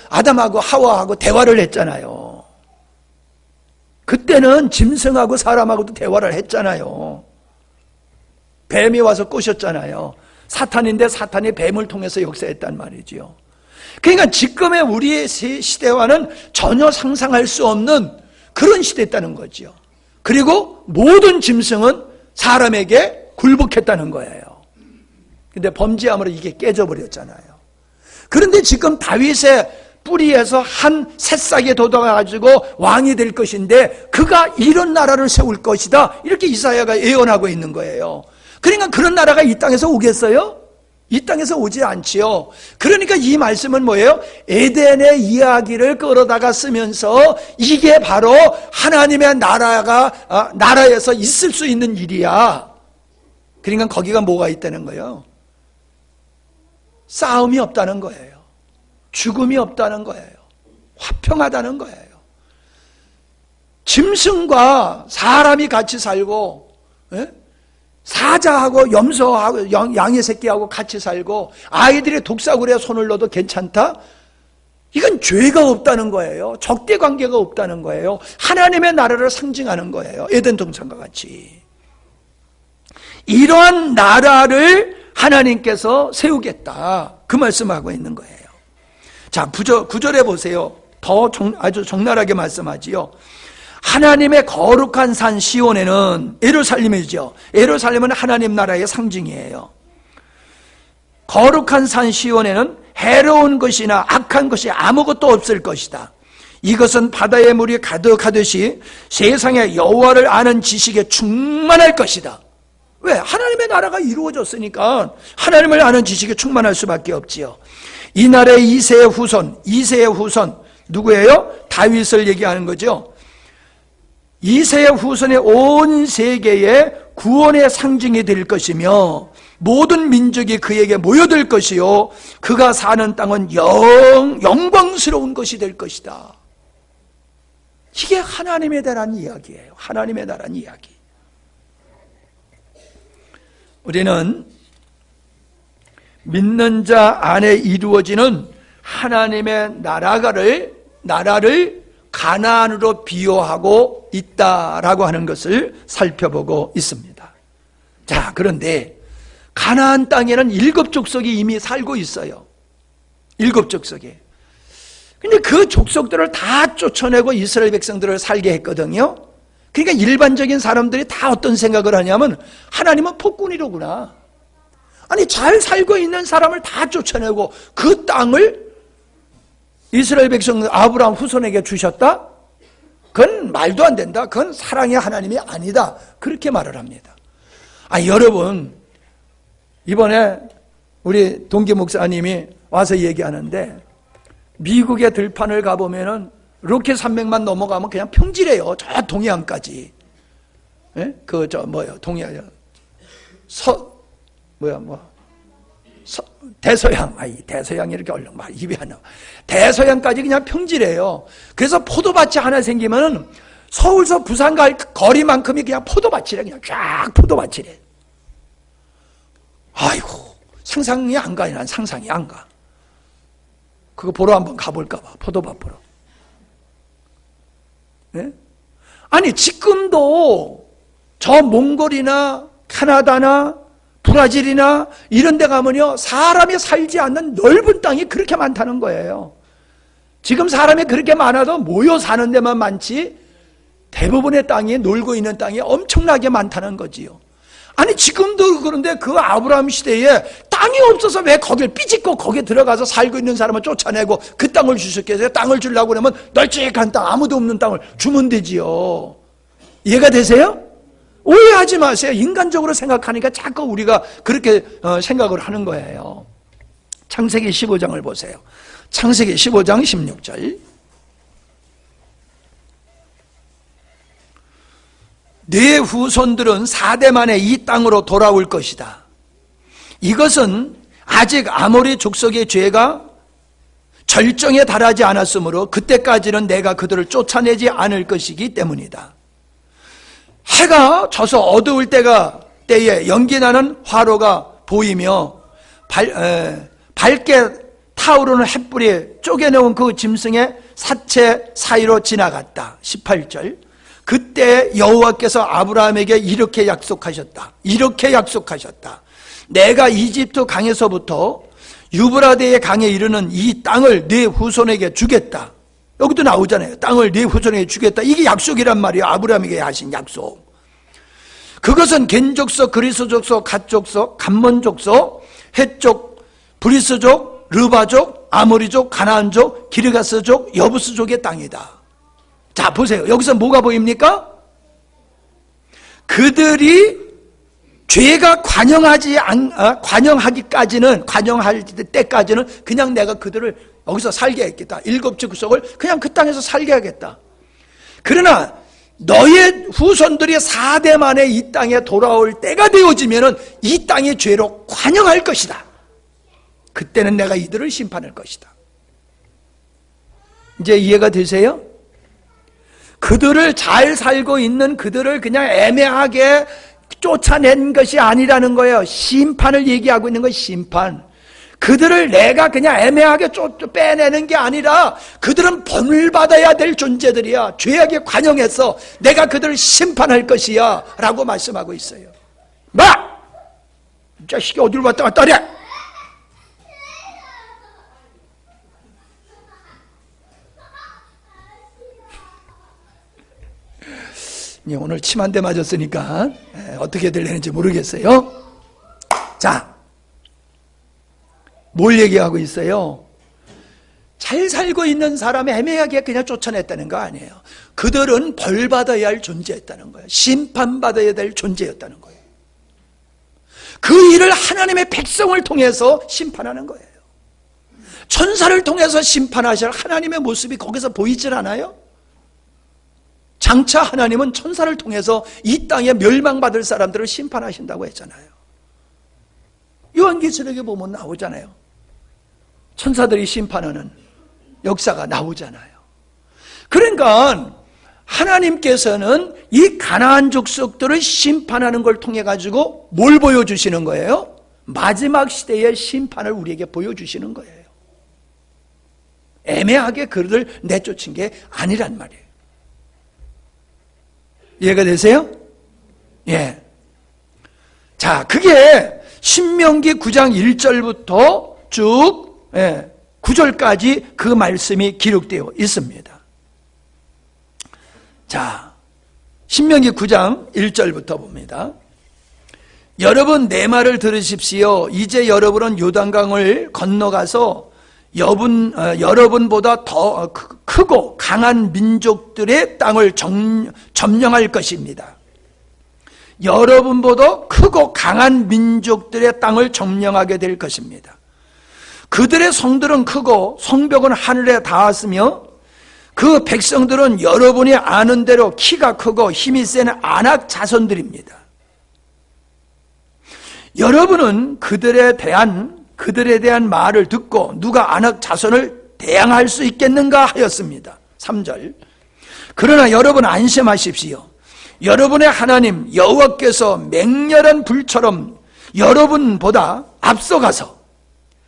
아담하고 하와하고 대화를 했잖아요. 그때는 짐승하고 사람하고도 대화를 했잖아요. 뱀이 와서 꼬셨잖아요. 사탄인데 사탄이 뱀을 통해서 역사했단 말이죠. 그러니까 지금의 우리의 시대와는 전혀 상상할 수 없는 그런 시대였다는 거죠. 그리고 모든 짐승은 사람에게 굴복했다는 거예요. 근데 범죄함으로 이게 깨져버렸잖아요. 그런데 지금 다윗의 뿌리에서 한 새싹이 돋아가지고 왕이 될 것인데 그가 이런 나라를 세울 것이다, 이렇게 이사야가 예언하고 있는 거예요. 그러니까 그런 나라가 이 땅에서 오겠어요? 이 땅에서 오지 않지요. 그러니까 이 말씀은 뭐예요? 에덴의 이야기를 끌어다가 쓰면서 이게 바로 하나님의 나라에서 있을 수 있는 일이야. 그러니까 거기가 뭐가 있다는 거예요? 싸움이 없다는 거예요. 죽음이 없다는 거예요. 화평하다는 거예요. 짐승과 사람이 같이 살고, 사자하고 염소하고 양의 새끼하고 같이 살고 아이들이 독사굴에 손을 넣어도 괜찮다? 이건 죄가 없다는 거예요. 적대 관계가 없다는 거예요. 하나님의 나라를 상징하는 거예요. 에덴 동산과 같이. 이러한 나라를 하나님께서 세우겠다, 그 말씀하고 있는 거예요. 자, 9절에 보세요. 아주 적나라하게 말씀하지요. 하나님의 거룩한 산 시온에는, 예루살렘이죠. 예루살렘은 하나님 나라의 상징이에요. 거룩한 산 시온에는 해로운 것이나 악한 것이 아무것도 없을 것이다. 이것은 바다의 물이 가득하듯이 세상의 여호와를 아는 지식에 충만할 것이다. 왜? 하나님의 나라가 이루어졌으니까 하나님을 아는 지식에 충만할 수밖에 없지요. 이날의 이새의 후손 누구예요? 다윗을 얘기하는 거죠. 이새의 후손의 온 세계의 구원의 상징이 될 것이며 모든 민족이 그에게 모여들 것이요 그가 사는 땅은 영광스러운 것이 될 것이다. 이게 하나님에 대한 이야기예요. 하나님에 대한 이야기. 우리는 믿는 자 안에 이루어지는 하나님의 나라를 가나안으로 비유하고 있다라고 하는 것을 살펴보고 있습니다. 자, 그런데 가나안 땅에는 7 족속이 이미 살고 있어요. 7 족속이. 근데 그 족속들을 다 쫓아내고 이스라엘 백성들을 살게 했거든요. 그러니까 일반적인 사람들이 다 어떤 생각을 하냐면 하나님은 폭군이로구나. 아니, 잘 살고 있는 사람을 다 쫓아내고 그 땅을 이스라엘 백성 아브라함 후손에게 주셨다? 그건 말도 안 된다. 그건 사랑의 하나님이 아니다. 그렇게 말을 합니다. 여러분, 이번에 우리 동기 목사님이 와서 얘기하는데 미국의 들판을 가보면은 로켓 산맥만 넘어가면 그냥 평지래요. 저 동해안까지. 예? 동해안. 대서양. 대서양이 이렇게 얼른 막 입이 안 나와. 대서양까지 그냥 평지래요. 그래서 포도밭이 하나 생기면은 서울서 부산 갈 거리만큼이 그냥 포도밭이래. 그냥 쫙 포도밭이래. 아이고, 상상이 안 가. 난 상상이 안 가. 그거 보러 한번 가볼까 봐. 포도밭 보러. 네? 아니, 지금도 저 몽골이나 캐나다나 브라질이나 이런 데 가면요, 사람이 살지 않는 넓은 땅이 그렇게 많다는 거예요. 지금 사람이 그렇게 많아도 모여 사는 데만 많지 대부분의 땅이, 놀고 있는 땅이 엄청나게 많다는 거지요. 아니, 지금도 그런데 그 아브라함 시대에 땅이 없어서 왜 거길 삐짓고 거기에 들어가서 살고 있는 사람을 쫓아내고 그 땅을 주셨겠어요? 땅을 주려고 그러면 널찍한 땅, 아무도 없는 땅을 주면 되지요. 이해가 되세요? 오해하지 마세요. 인간적으로 생각하니까 자꾸 우리가 그렇게 생각을 하는 거예요. 창세기 15장을 보세요. 창세기 15장 16절. 네 후손들은 4대 만에 이 땅으로 돌아올 것이다. 이것은 아직 아모리 족속의 죄가 절정에 달하지 않았으므로 그때까지는 내가 그들을 쫓아내지 않을 것이기 때문이다. 해가 져서 어두울 때에 연기나는 화로가 보이며 밝게 타오르는 햇불이 쪼개놓은 그 짐승의 사체 사이로 지나갔다. 18절. 그때 여호와께서 아브라함에게 이렇게 약속하셨다. 내가 이집트 강에서부터 유브라데의 강에 이르는 이 땅을 네 후손에게 주겠다. 여기도 나오잖아요. 땅을 네 후손에게 주겠다. 이게 약속이란 말이에요. 아브라함에게 하신 약속. 그것은 겐족속, 그리스족속, 갓족속, 감몬족속, 헷족, 브리스족, 르바족, 아모리족, 가나안족, 기르가스족, 여부스족의 땅이다. 자, 보세요. 여기서 뭐가 보입니까? 그들이 죄가 관영할 때까지는 그냥 내가 그들을 여기서 살게 했겠다. 7족속을 그냥 그 땅에서 살게 하겠다. 그러나 너의 후손들이 4대 만에 이 땅에 돌아올 때가 되어지면은 이 땅의 죄로 관영할 것이다. 그때는 내가 이들을 심판할 것이다. 이제 이해가 되세요? 그들을 잘 살고 있는 그들을 그냥 애매하게 쫓아낸 것이 아니라는 거예요. 심판을 얘기하고 있는 거예요. 심판. 그들을 내가 그냥 애매하게 빼내는 게 아니라 그들은 벌을 받아야 될 존재들이야. 죄악에 관영해서 내가 그들을 심판할 것이야 라고 말씀하고 있어요. 이 자식이 어디로 왔다 갔다 하랴. 오늘 침 한 대 맞았으니까 어떻게 되려는지 모르겠어요. 자, 뭘 얘기하고 있어요? 잘 살고 있는 사람이 애매하게 그냥 쫓아냈다는 거 아니에요. 그들은 벌 받아야 할 존재였다는 거예요. 심판받아야 될 존재였다는 거예요. 그 일을 하나님의 백성을 통해서 심판하는 거예요. 천사를 통해서 심판하실 하나님의 모습이 거기서 보이질 않아요? 장차 하나님은 천사를 통해서 이 땅에 멸망받을 사람들을 심판하신다고 했잖아요. 요한계시록에 보면 나오잖아요. 천사들이 심판하는 역사가 나오잖아요. 그러니까 하나님께서는 이 가나안 족속들을 심판하는 걸 통해 가지고 뭘 보여주시는 거예요? 마지막 시대의 심판을 우리에게 보여주시는 거예요. 애매하게 그들을 내쫓은 게 아니란 말이에요. 이해가 되세요? 예. 자, 그게 신명기 9장 1절부터 쭉 9절까지 그 말씀이 기록되어 있습니다. 자, 신명기 9장 1절부터 봅니다. 여러분 내 말을 들으십시오. 이제 여러분은 요단강을 건너가서 여러분보다 더 크고 강한 민족들의 땅을 점령할 것입니다. 여러분보다 크고 강한 민족들의 땅을 점령하게 될 것입니다. 그들의 성들은 크고 성벽은 하늘에 닿았으며 그 백성들은 여러분이 아는 대로 키가 크고 힘이 센 아낙 자손들입니다. 여러분은 그들에 대한 말을 듣고 누가 아낙 자손을 대항할 수 있겠는가 하였습니다. 3절. 그러나 여러분 안심하십시오. 여러분의 하나님 여호와께서 맹렬한 불처럼 여러분보다 앞서가서,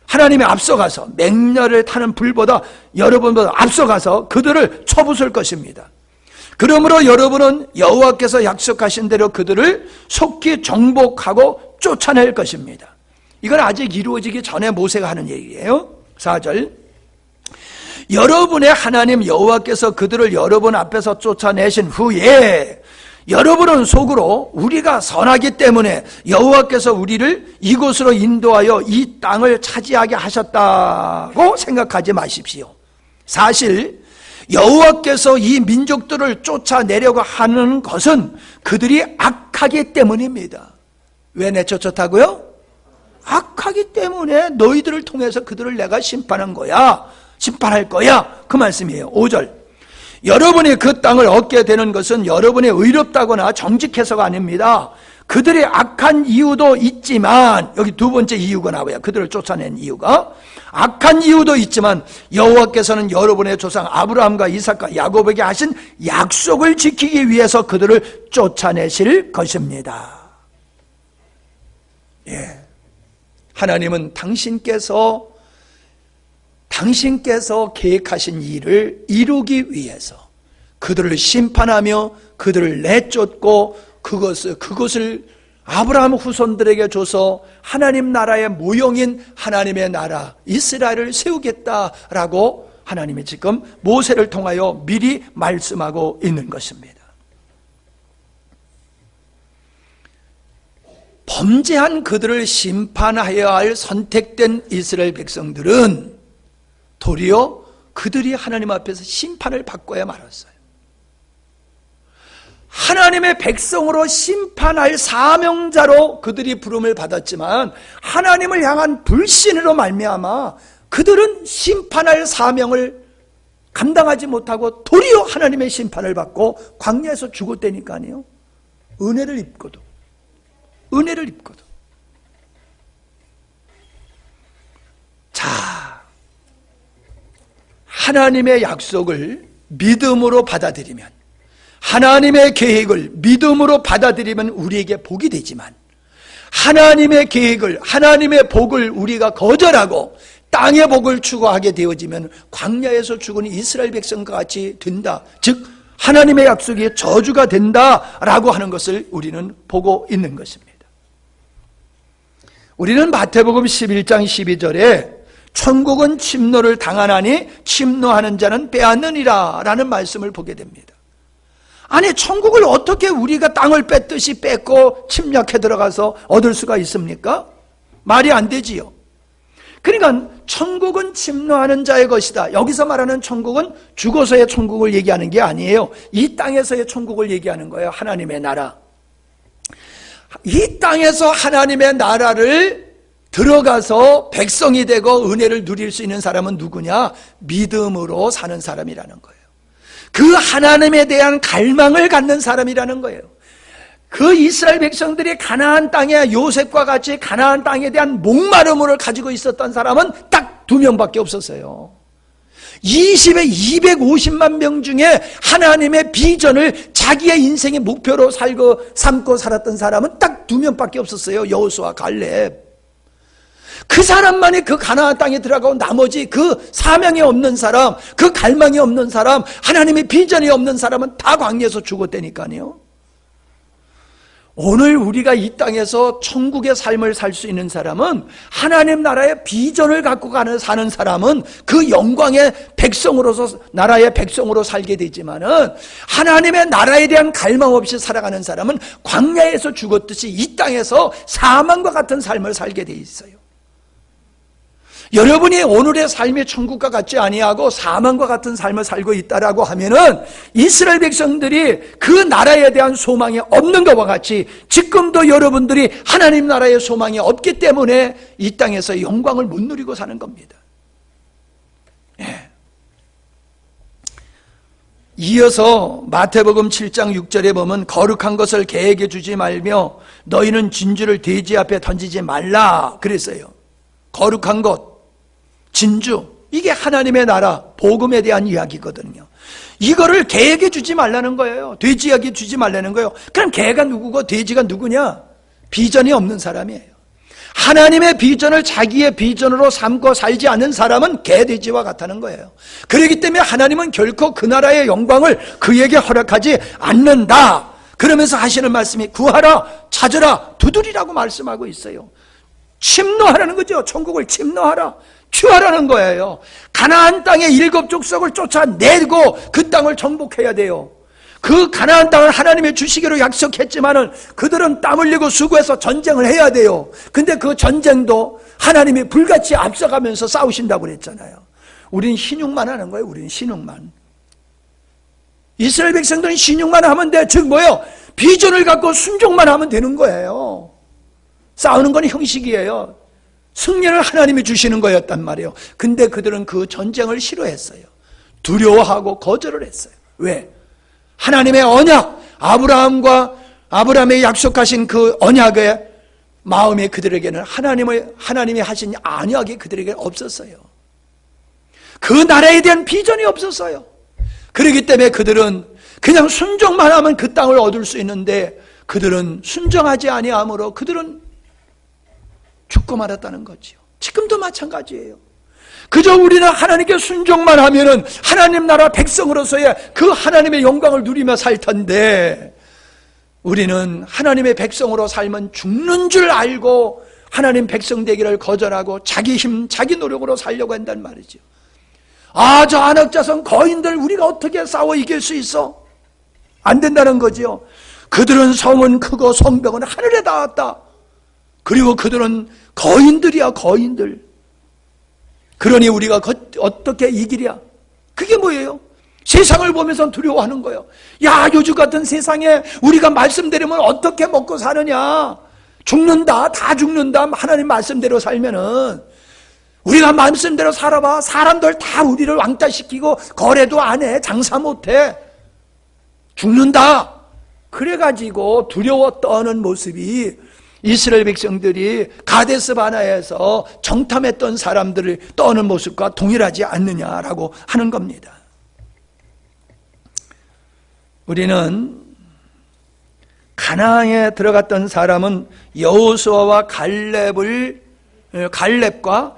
하나님이 앞서가서 맹렬을 타는 불보다 여러분보다 앞서가서 그들을 쳐부술 것입니다. 그러므로 여러분은 여호와께서 약속하신 대로 그들을 속히 정복하고 쫓아낼 것입니다. 이건 아직 이루어지기 전에 모세가 하는 얘기예요. 4절. 여러분의 하나님 여호와께서 그들을 여러분 앞에서 쫓아내신 후에 여러분은 속으로 우리가 선하기 때문에 여호와께서 우리를 이곳으로 인도하여 이 땅을 차지하게 하셨다고 생각하지 마십시오. 사실 여호와께서 이 민족들을 쫓아내려고 하는 것은 그들이 악하기 때문입니다. 왜 내쫓았다고요? 악하기 때문에 너희들을 통해서 그들을 내가 심판한 거야. 심판할 거야. 그 말씀이에요. 5절. 여러분이 그 땅을 얻게 되는 것은 여러분이 의롭다거나 정직해서가 아닙니다. 그들의 악한 이유도 있지만, 여기 두 번째 이유가 나와요. 그들을 쫓아낸 이유가. 악한 이유도 있지만 여호와께서는 여러분의 조상 아브라함과 이삭과 야곱에게 하신 약속을 지키기 위해서 그들을 쫓아내실 것입니다. 예. 하나님은 당신께서 계획하신 일을 이루기 위해서 그들을 심판하며 그들을 내쫓고 그것을 아브라함 후손들에게 줘서 하나님 나라의 모형인 하나님의 나라 이스라엘을 세우겠다라고 하나님이 지금 모세를 통하여 미리 말씀하고 있는 것입니다. 범죄한 그들을 심판하여야 할 선택된 이스라엘 백성들은 도리어 그들이 하나님 앞에서 심판을 받고야 말았어요. 하나님의 백성으로 심판할 사명자로 그들이 부름을 받았지만 하나님을 향한 불신으로 말미암아 그들은 심판할 사명을 감당하지 못하고 도리어 하나님의 심판을 받고 광야에서 죽었다니까요. 은혜를 입고도. 자, 하나님의 약속을 믿음으로 받아들이면, 하나님의 계획을 믿음으로 받아들이면 우리에게 복이 되지만, 하나님의 계획을, 하나님의 복을 우리가 거절하고 땅의 복을 추구하게 되어지면 광야에서 죽은 이스라엘 백성과 같이 된다. 즉 하나님의 약속이 저주가 된다라고 하는 것을 우리는 보고 있는 것입니다. 우리는 마태복음 11장 12절에 천국은 침노를 당하나니 침노하는 자는 빼앗느니라 라는 말씀을 보게 됩니다. 아니, 천국을 어떻게 우리가 땅을 뺏듯이 뺏고 침략해 들어가서 얻을 수가 있습니까? 말이 안 되지요. 그러니까 천국은 침노하는 자의 것이다. 여기서 말하는 천국은 죽어서의 천국을 얘기하는 게 아니에요. 이 땅에서의 천국을 얘기하는 거예요. 하나님의 나라. 이 땅에서 하나님의 나라를 들어가서 백성이 되고 은혜를 누릴 수 있는 사람은 누구냐? 믿음으로 사는 사람이라는 거예요. 그 하나님에 대한 갈망을 갖는 사람이라는 거예요. 그 이스라엘 백성들이 가나안 땅에 요셉과 같이 가나안 땅에 대한 목마름을 가지고 있었던 사람은 딱 2명밖에 없었어요. 20에 250만 명 중에 하나님의 비전을 자기의 인생의 목표로 삼고 살았던 사람은 딱 2명밖에 없었어요. 여호수아, 갈렙. 그 사람만이 그 가나안 땅에 들어가고 나머지 그 사명이 없는 사람, 그 갈망이 없는 사람, 하나님의 비전이 없는 사람은 다 광야에서 죽었다니까요. 오늘 우리가 이 땅에서 천국의 삶을 살 수 있는 사람은, 하나님 나라의 비전을 갖고 사는 사람은 그 영광의 백성으로서, 나라의 백성으로 살게 되지만은, 하나님의 나라에 대한 갈망 없이 살아가는 사람은 광야에서 죽었듯이 이 땅에서 사망과 같은 삶을 살게 돼 있어요. 여러분이 오늘의 삶이 천국과 같지 아니하고 사망과 같은 삶을 살고 있다라고 하면은 이스라엘 백성들이 그 나라에 대한 소망이 없는 것과 같이 지금도 여러분들이 하나님 나라의 소망이 없기 때문에 이 땅에서 영광을 못 누리고 사는 겁니다. 예. 이어서 마태복음 7장 6절에 보면 거룩한 것을 개에게 주지 말며 너희는 진주를 돼지 앞에 던지지 말라 그랬어요. 거룩한 것, 진주, 이게 하나님의 나라, 복음에 대한 이야기거든요. 이거를 개에게 주지 말라는 거예요. 돼지에게 주지 말라는 거예요. 그럼 개가 누구고 돼지가 누구냐? 비전이 없는 사람이에요. 하나님의 비전을 자기의 비전으로 삼고 살지 않는 사람은 개, 돼지와 같다는 거예요. 그렇기 때문에 하나님은 결코 그 나라의 영광을 그에게 허락하지 않는다. 그러면서 하시는 말씀이 구하라, 찾으라, 두드리라고 말씀하고 있어요. 침노하라는 거죠. 천국을 침노하라, 취하라는 거예요. 가나안 땅의 7 족속을 쫓아내고 그 땅을 정복해야 돼요. 그 가나안 땅을 하나님의 주시기로 약속했지만은 그들은 땀 흘리고 수고해서 전쟁을 해야 돼요. 근데 그 전쟁도 하나님이 불같이 앞서가면서 싸우신다고 그랬잖아요. 우린 신용만 하는 거예요. 우린 신용만. 이스라엘 백성들은 신용만 하면 돼. 즉 뭐예요? 비전을 갖고 순종만 하면 되는 거예요. 싸우는 건 형식이에요. 승리를 하나님이 주시는 거였단 말이에요. 근데 그들은 그 전쟁을 싫어했어요. 두려워하고 거절을 했어요. 왜? 하나님의 언약, 아브라함의 약속하신 그 언약의 마음이 그들에게는 하나님이 하신 언약이 그들에게 없었어요. 그 나라에 대한 비전이 없었어요. 그렇기 때문에 그들은 그냥 순종만 하면 그 땅을 얻을 수 있는데 그들은 순종하지 아니하므로 그들은 죽고 말았다는 거지요. 지금도 마찬가지예요. 그저 우리는 하나님께 순종만 하면은 하나님 나라 백성으로서의 그 하나님의 영광을 누리며 살 텐데 우리는 하나님의 백성으로 살면 죽는 줄 알고 하나님 백성 되기를 거절하고 자기 힘, 자기 노력으로 살려고 한단 말이죠. 저 안악자손 거인들 우리가 어떻게 싸워 이길 수 있어? 안 된다는 거지요. 그들은 성은 크고 성벽은 하늘에 닿았다. 그리고 그들은 거인들이야, 거인들. 그러니 우리가 어떻게 이기랴? 그게 뭐예요? 세상을 보면서 두려워하는 거예요. 야, 요즘 같은 세상에 우리가 말씀대로면 어떻게 먹고 사느냐? 죽는다, 다 죽는다. 하나님 말씀대로 살면은 우리가 말씀대로 살아봐. 사람들 다 우리를 왕따시키고 거래도 안 해. 장사 못 해. 죽는다. 그래가지고 두려워 떠는 모습이 이스라엘 백성들이 가데스 바네아에서 정탐했던 사람들을 떠는 모습과 동일하지 않느냐라고 하는 겁니다. 우리는 가나안에 들어갔던 사람은 여호수아와 갈렙과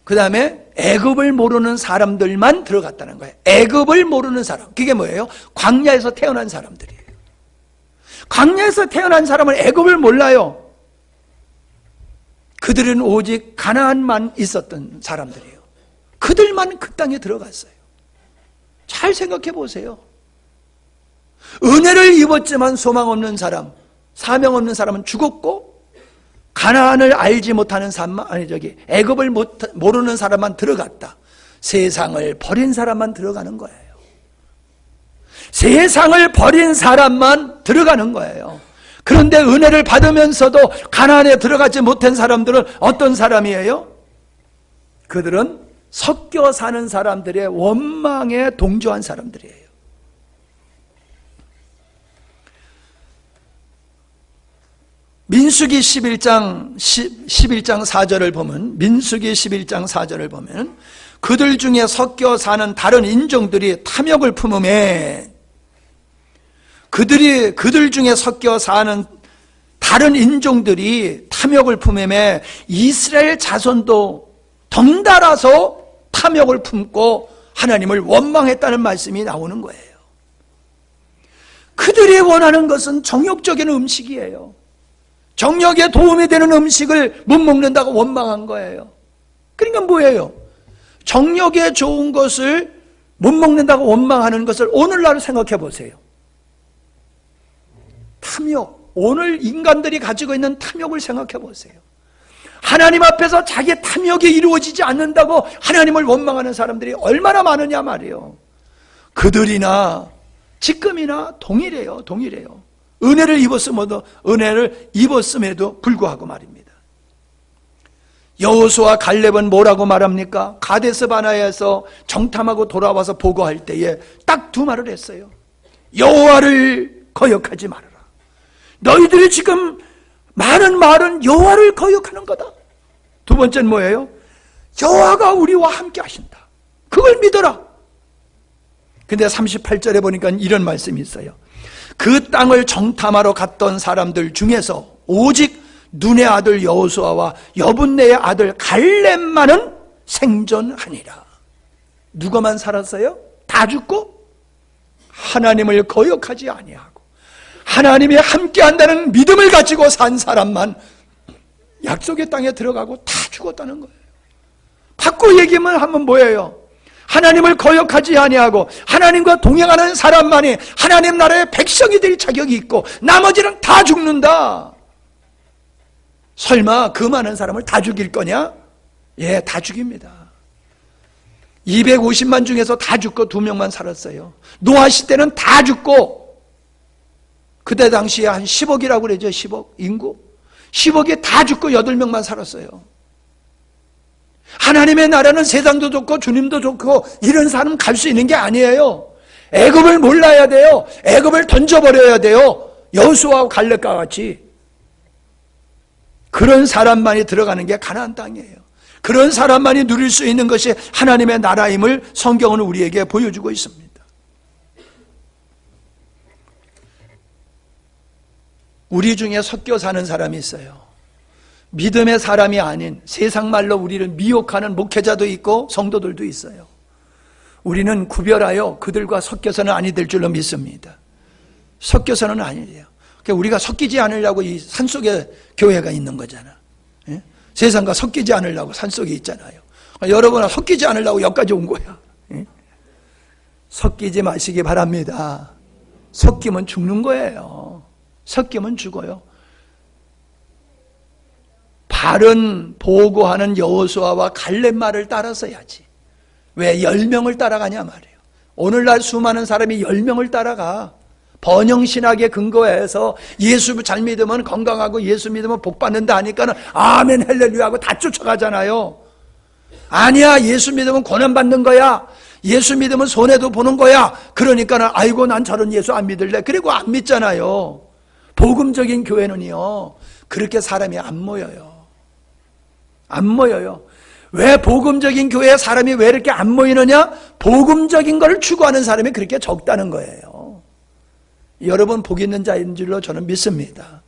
그 다음에 애굽을 모르는 사람들만 들어갔다는 거예요. 애굽을 모르는 사람. 그게 뭐예요? 광야에서 태어난 사람들이에요. 광야에서 태어난 사람은 애굽을 몰라요. 그들은 오직 가나안만 있었던 사람들이에요. 그들만 그 땅에 들어갔어요. 잘 생각해 보세요. 은혜를 입었지만 소망 없는 사람, 사명 없는 사람은 죽었고 가나안을 알지 못하는 사람만, 애굽을 모르는 사람만 들어갔다. 세상을 버린 사람만 들어가는 거예요. 세상을 버린 사람만 들어가는 거예요. 그런데 은혜를 받으면서도 가나안에 들어가지 못한 사람들은 어떤 사람이에요? 그들은 섞여 사는 사람들의 원망에 동조한 사람들이에요. 민수기 11장 4절을 보면, 민수기 11장 4절을 보면 그들 중에 섞여 사는 다른 인종들이 탐욕을 품음에, 그들 중에 섞여 사는 다른 인종들이 탐욕을 품음에 이스라엘 자손도 덩달아서 탐욕을 품고 하나님을 원망했다는 말씀이 나오는 거예요. 그들이 원하는 것은 정욕적인 음식이에요. 정력에 도움이 되는 음식을 못 먹는다고 원망한 거예요. 그러니까 뭐예요? 정력에 좋은 것을 못 먹는다고 원망하는 것을 오늘날 생각해 보세요. 탐욕, 오늘 인간들이 가지고 있는 탐욕을 생각해 보세요. 하나님 앞에서 자기의 탐욕이 이루어지지 않는다고 하나님을 원망하는 사람들이 얼마나 많으냐 말이에요. 그들이나 지금이나 동일해요. 은혜를 입었음에도 불구하고 말입니다. 여호수아 갈렙은 뭐라고 말합니까? 가데스 바네아에서 정탐하고 돌아와서 보고할 때에 딱 두 말을 했어요. 여호와를 거역하지 말아라. 너희들이 지금 많은 말은 여호와를 거역하는 거다. 두 번째는 뭐예요? 여호와가 우리와 함께 하신다. 그걸 믿어라. 근데 38절에 보니까 이런 말씀이 있어요. 그 땅을 정탐하러 갔던 사람들 중에서 오직 눈의 아들 여호수아와 여분네의 아들 갈렙만은 생존하니라. 누가만 살았어요? 다 죽고 하나님을 거역하지 아니하고 하나님이 함께한다는 믿음을 가지고 산 사람만 약속의 땅에 들어가고 다 죽었다는 거예요. 바꿔 얘기하면 하면 뭐예요? 하나님을 거역하지 아니하고 하나님과 동행하는 사람만이 하나님 나라의 백성이 될 자격이 있고 나머지는 다 죽는다. 설마 그 많은 사람을 다 죽일 거냐? 예, 다 죽입니다. 250만 중에서 다 죽고 2명만 살았어요. 노아 시대는 다 죽고, 그때 당시에 한 10억이라고 그러죠. 10억 인구. 10억이 다 죽고 8명만 살았어요. 하나님의 나라는 세상도 좋고 주님도 좋고 이런 사람 갈 수 있는 게 아니에요. 애굽을 몰라야 돼요. 애굽을 던져버려야 돼요. 여호수아와 갈렙과 같이. 그런 사람만이 들어가는 게 가나안 땅이에요. 그런 사람만이 누릴 수 있는 것이 하나님의 나라임을 성경은 우리에게 보여주고 있습니다. 우리 중에 섞여 사는 사람이 있어요. 믿음의 사람이 아닌 세상 말로 우리를 미혹하는 목회자도 있고 성도들도 있어요. 우리는 구별하여 그들과 섞여서는 아니 될 줄로 믿습니다. 섞여서는 아니에요. 그러니까 우리가 섞이지 않으려고 이 산속에 교회가 있는 거잖아. 예? 세상과 섞이지 않으려고 산속에 있잖아요. 여러분은 섞이지 않으려고 여기까지 온 거야. 예? 섞이지 마시기 바랍니다. 섞이면 죽는 거예요. 섞이면 죽어요. 바른 보고하는 여호수아와 갈렙 말을 따라서야지. 왜 10명을 따라가냐 말이에요. 오늘날 수많은 사람이 10명을 따라가. 번영신학에 근거해서 예수 잘 믿으면 건강하고 예수 믿으면 복 받는다 하니까는 아멘 할렐루야 하고 다 쫓아가잖아요. 아니야, 예수 믿으면 고난 받는 거야. 예수 믿으면 손해도 보는 거야. 그러니까는 아이고 난 저런 예수 안 믿을래. 그리고 안 믿잖아요. 복음적인 교회는요, 그렇게 사람이 안 모여요. 안 모여요. 왜 복음적인 교회에 사람이 왜 이렇게 안 모이느냐? 복음적인 걸 추구하는 사람이 그렇게 적다는 거예요. 여러분 복 있는 자인 줄로 저는 믿습니다.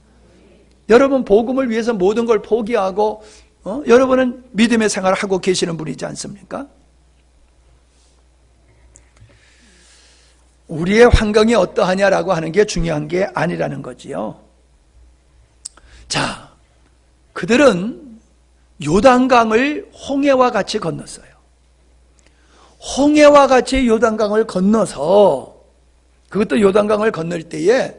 여러분 복음을 위해서 모든 걸 포기하고 여러분은 믿음의 생활을 하고 계시는 분이지 않습니까? 우리의 환경이 어떠하냐라고 하는 게 중요한 게 아니라는 거지요. 자, 그들은 요단강을 홍해와 같이 건넜어요. 홍해와 같이 요단강을 건너서 그것도 요단강을 건널 때에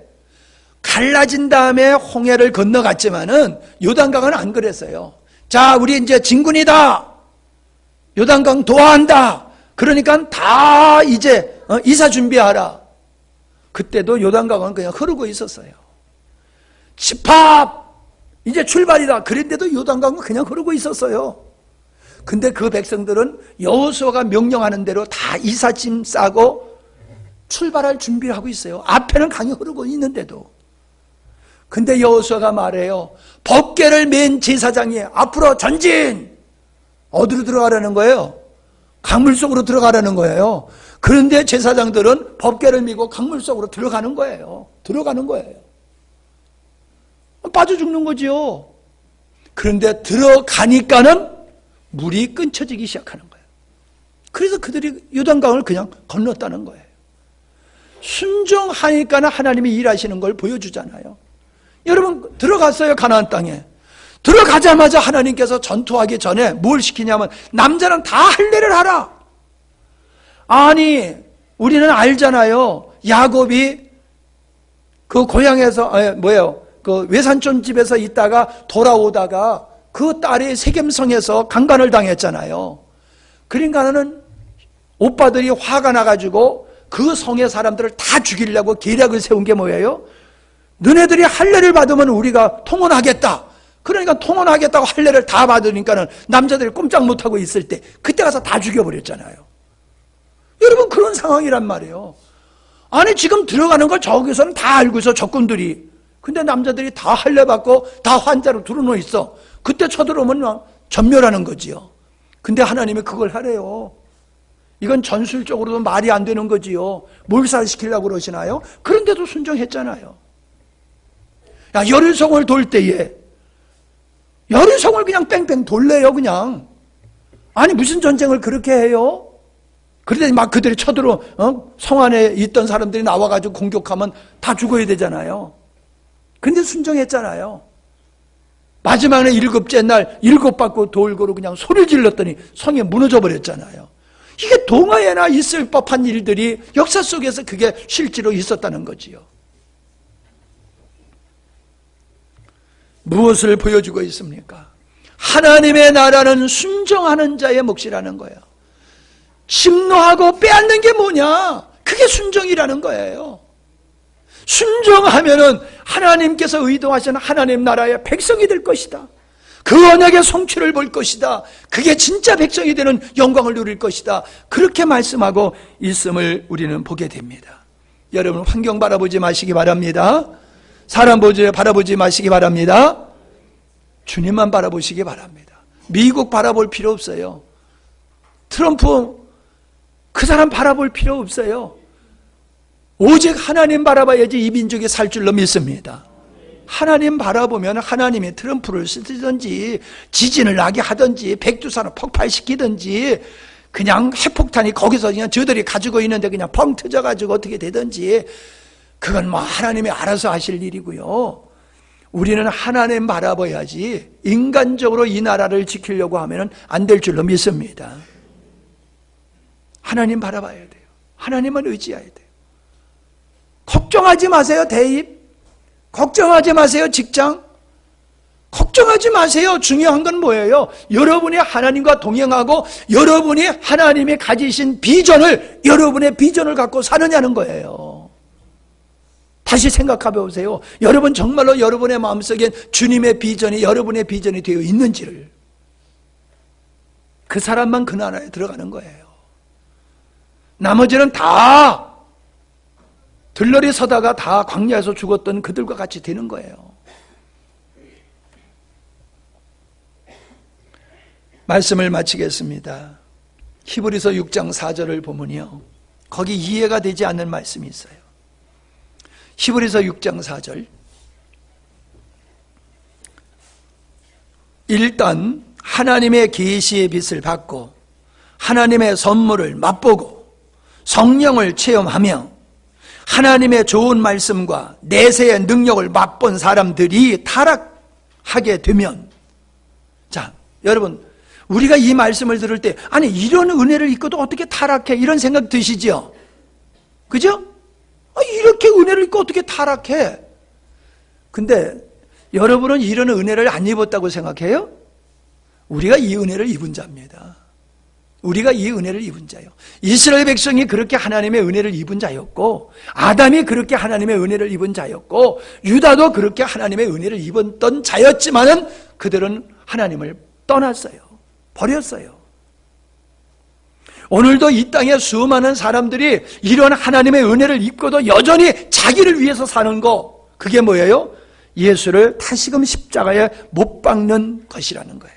갈라진 다음에 홍해를 건너갔지만은 요단강은 안 그랬어요. 자, 우리 이제 진군이다. 요단강 도하한다. 그러니까 다 이제 이사 준비하라. 그때도 요단강은 그냥 흐르고 있었어요. 집합 이제 출발이다. 그런데도 요단강은 그냥 흐르고 있었어요. 근데 그 백성들은 여호수아가 명령하는 대로 다 이삿짐 싸고 출발할 준비를 하고 있어요. 앞에는 강이 흐르고 있는데도. 근데 여호수아가 말해요. 법궤를 맨 제사장이 앞으로 전진! 어디로 들어가라는 거예요? 강물 속으로 들어가라는 거예요. 그런데 제사장들은 법궤를 메고 강물 속으로 들어가는 거예요. 들어가는 거예요. 빠져 죽는 거지요. 그런데 들어가니까는 물이 끊쳐지기 시작하는 거예요. 그래서 그들이 요단강을 그냥 건넜다는 거예요. 순종하니까는 하나님이 일하시는 걸 보여주잖아요. 여러분 들어갔어요. 가나안 땅에. 들어가자마자 하나님께서 전투하기 전에 뭘 시키냐면 남자는 다 할례를 하라. 아니 우리는 알잖아요. 야곱이 그 고향에서 그 외산촌 집에서 있다가 돌아오다가 그 딸이 세겜성에서 강간을 당했잖아요. 그러니까는 오빠들이 화가 나가지고 그 성의 사람들을 다 죽이려고 계략을 세운 게 뭐예요? 너네들이 할례를 받으면 우리가 통혼하겠다. 그러니까 통혼하겠다고 할례를 다 받으니까는 남자들이 꼼짝 못하고 있을 때 그때 가서 다 죽여버렸잖아요. 여러분 그런 상황이란 말이에요. 아니 지금 들어가는 걸 저기서는 다 알고 있어 적군들이. 근데 남자들이 다 할례 받고 다 환자로 들어놓여 있어. 그때 쳐들어오면 전멸하는 거지요. 근데 하나님이 그걸 하래요. 이건 전술적으로도 말이 안 되는 거지요. 몰살시키려고 그러시나요? 그런데도 순종했잖아요. 야, 여리성을 돌 때에 여리성을 그냥 뺑뺑 돌래요 그냥. 아니 무슨 전쟁을 그렇게 해요? 그런데 막 그들이 쳐들어 성 안에 있던 사람들이 나와가지고 공격하면 다 죽어야 되잖아요. 근데 순종했잖아요. 마지막에 7째 날 7바퀴 돌고로 그냥 소리를 질렀더니 성이 무너져 버렸잖아요. 이게 동화에나 있을 법한 일들이 역사 속에서 그게 실제로 있었다는 거지요. 무엇을 보여주고 있습니까? 하나님의 나라는 순종하는 자의 몫이라는 거예요. 심노하고 빼앗는 게 뭐냐? 그게 순종이라는 거예요. 순종하면은 하나님께서 의도하신 하나님 나라의 백성이 될 것이다. 그 언약의 성취를 볼 것이다. 그게 진짜 백성이 되는 영광을 누릴 것이다. 그렇게 말씀하고 있음을 우리는 보게 됩니다. 여러분, 환경 바라보지 마시기 바랍니다. 사람 바라보지 마시기 바랍니다. 주님만 바라보시기 바랍니다. 미국 바라볼 필요 없어요. 트럼프 그 사람 바라볼 필요 없어요. 오직 하나님 바라봐야지 이 민족이 살 줄로 믿습니다. 하나님 바라보면 하나님이 트럼프를 쓰든지 지진을 나게 하든지 백두산을 폭발시키든지 그냥 핵폭탄이 거기서 그냥 저들이 가지고 있는데 그냥 펑 터져가지고 어떻게 되든지 그건 뭐 하나님이 알아서 하실 일이고요. 우리는 하나님 바라봐야지 인간적으로 이 나라를 지키려고 하면 안 될 줄로 믿습니다. 하나님 바라봐야 돼요. 하나님은 의지해야 돼요. 걱정하지 마세요, 대입. 걱정하지 마세요, 직장. 걱정하지 마세요. 중요한 건 뭐예요? 여러분이 하나님과 동행하고 여러분이 하나님이 가지신 비전을, 여러분의 비전을 갖고 사느냐는 거예요. 다시 생각해 보세요. 여러분 정말로 여러분의 마음속에 주님의 비전이 여러분의 비전이 되어 있는지를. 그 사람만 그 나라에 들어가는 거예요. 나머지는 다 들러리 서다가 다 광야에서 죽었던 그들과 같이 되는 거예요. 말씀을 마치겠습니다. 히브리서 6장 4절을 보면요, 거기 이해가 되지 않는 말씀이 있어요. 히브리서 6장 4절. 일단 하나님의 계시의 빛을 받고 하나님의 선물을 맛보고 성령을 체험하며 하나님의 좋은 말씀과 내세의 능력을 맛본 사람들이 타락하게 되면, 자, 여러분, 우리가 이 말씀을 들을 때 아니 이런 은혜를 입고도 어떻게 타락해? 이런 생각 드시죠? 그죠? 이렇게 은혜를 입고 어떻게 타락해? 근데 여러분은 이런 은혜를 안 입었다고 생각해요? 우리가 이 은혜를 입은 자입니다. 우리가 이 은혜를 입은 자예요. 이스라엘 백성이 그렇게 하나님의 은혜를 입은 자였고, 아담이 그렇게 하나님의 은혜를 입은 자였고, 유다도 그렇게 하나님의 은혜를 입었던 자였지만은 그들은 하나님을 떠났어요. 버렸어요. 오늘도 이 땅에 수많은 사람들이 이런 하나님의 은혜를 입고도 여전히 자기를 위해서 사는 거, 그게 뭐예요? 예수를 다시금 십자가에 못 박는 것이라는 거예요.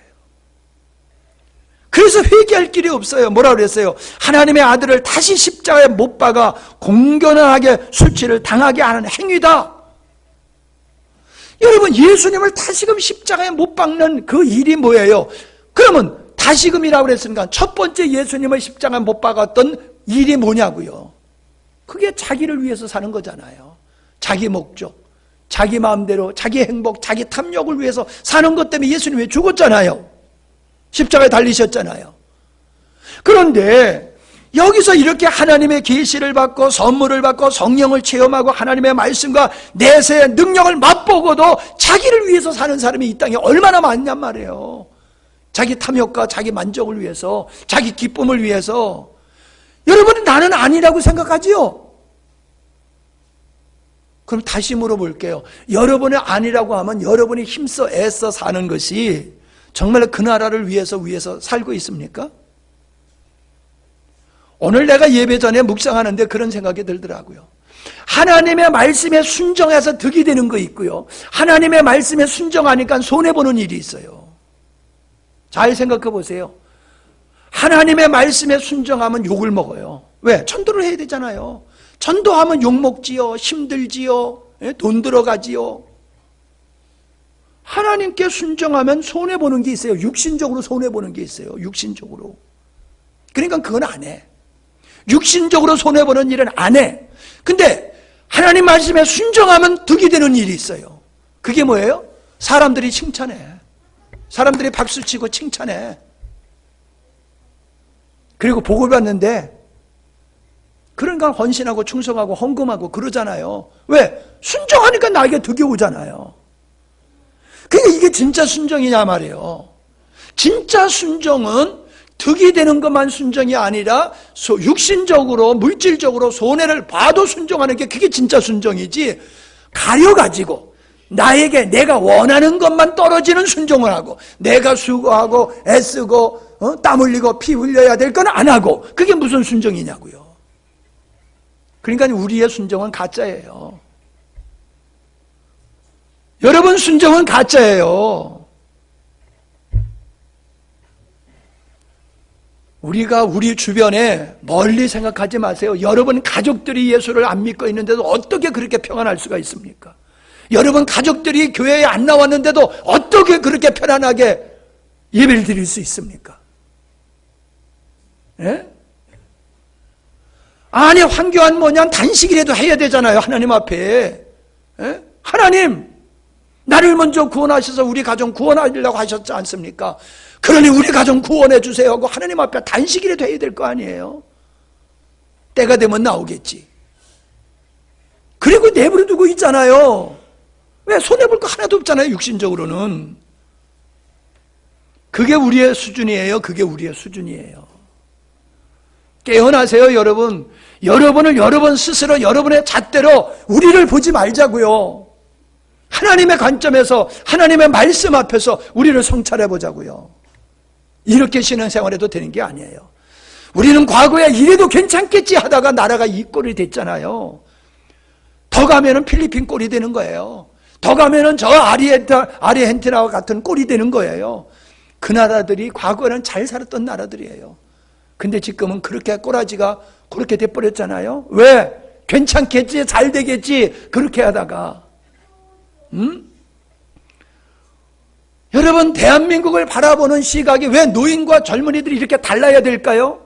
그래서 회개할 길이 없어요. 뭐라 그랬어요? 하나님의 아들을 다시 십자가에 못 박아 공견하게 수치를 당하게 하는 행위다. 여러분, 예수님을 다시금 십자가에 못 박는 그 일이 뭐예요? 그러면 다시금이라고 그랬으니까 첫 번째 예수님을 십자가에 못 박았던 일이 뭐냐고요? 그게 자기를 위해서 사는 거잖아요. 자기 목적, 자기 마음대로, 자기 행복, 자기 탐욕을 위해서 사는 것 때문에 예수님이 죽었잖아요. 십자가에 달리셨잖아요. 그런데 여기서 이렇게 하나님의 계시를 받고 선물을 받고 성령을 체험하고 하나님의 말씀과 내세의 능력을 맛보고도 자기를 위해서 사는 사람이 이 땅에 얼마나 많냔 말이에요. 자기 탐욕과 자기 만족을 위해서, 자기 기쁨을 위해서. 여러분은 나는 아니라고 생각하지요? 그럼 다시 물어볼게요. 여러분이 아니라고 하면 여러분이 힘써 애써 사는 것이 정말 그 나라를 위해서 살고 있습니까? 오늘 내가 예배 전에 묵상하는데 그런 생각이 들더라고요. 하나님의 말씀에 순종해서 득이 되는 거 있고요, 하나님의 말씀에 순종하니까 손해보는 일이 있어요. 잘 생각해 보세요. 하나님의 말씀에 순종하면 욕을 먹어요. 왜? 전도를 해야 되잖아요. 전도하면 욕 먹지요, 힘들지요, 돈 들어가지요. 하나님께 순종하면 손해보는 게 있어요. 육신적으로 손해보는 게 있어요. 육신적으로. 그러니까 그건 안 해. 육신적으로 손해보는 일은 안 해. 근데 하나님 말씀에 순종하면 득이 되는 일이 있어요. 그게 뭐예요? 사람들이 칭찬해. 사람들이 박수치고 칭찬해. 그리고 복을 받는데, 그러니까 헌신하고 충성하고 헌금하고 그러잖아요. 왜? 순종하니까 나에게 득이 오잖아요. 그러니까 이게 진짜 순종이냐 말이에요. 진짜 순종은 득이 되는 것만 순종이 아니라 육신적으로 물질적으로 손해를 봐도 순종하는 게 그게 진짜 순종이지, 가려가지고 나에게 내가 원하는 것만 떨어지는 순종을 하고 내가 수고하고 애쓰고 땀 흘리고 피 흘려야 될 건 안 하고, 그게 무슨 순종이냐고요. 그러니까 우리의 순종은 가짜예요. 여러분, 순종은 가짜예요. 우리가 우리 주변에 멀리 생각하지 마세요. 여러분 가족들이 예수를 안 믿고 있는데도 어떻게 그렇게 평안할 수가 있습니까? 여러분 가족들이 교회에 안 나왔는데도 어떻게 그렇게 편안하게 예배를 드릴 수 있습니까? 예? 아니, 황교안 뭐냐, 단식이라도 해야 되잖아요, 하나님 앞에. 예? 하나님, 나를 먼저 구원하셔서 우리 가정 구원하려고 하셨지 않습니까? 그러니 우리 가정 구원해 주세요 하고 하나님 앞에 단식이라도 해야 될 거 아니에요? 때가 되면 나오겠지. 그리고 내버려 두고 있잖아요. 왜? 손해볼 거 하나도 없잖아요, 육신적으로는. 그게 우리의 수준이에요. 그게 우리의 수준이에요. 깨어나세요, 여러분. 여러분을 여러분 스스로 여러분의 잣대로 우리를 보지 말자고요. 하나님의 관점에서, 하나님의 말씀 앞에서 우리를 성찰해 보자고요. 이렇게 신앙생활해도 되는 게 아니에요. 우리는 과거에 이래도 괜찮겠지 하다가 나라가 이 꼴이 됐잖아요. 더 가면은 필리핀 꼴이 되는 거예요. 더 가면은 저 아르헨티나와 같은 꼴이 되는 거예요. 그 나라들이 과거에는 잘 살았던 나라들이에요. 근데 지금은 그렇게 꼬라지가 그렇게 돼버렸잖아요. 왜? 괜찮겠지, 잘 되겠지, 그렇게 하다가. 여러분, 대한민국을 바라보는 시각이 왜 노인과 젊은이들이 이렇게 달라야 될까요?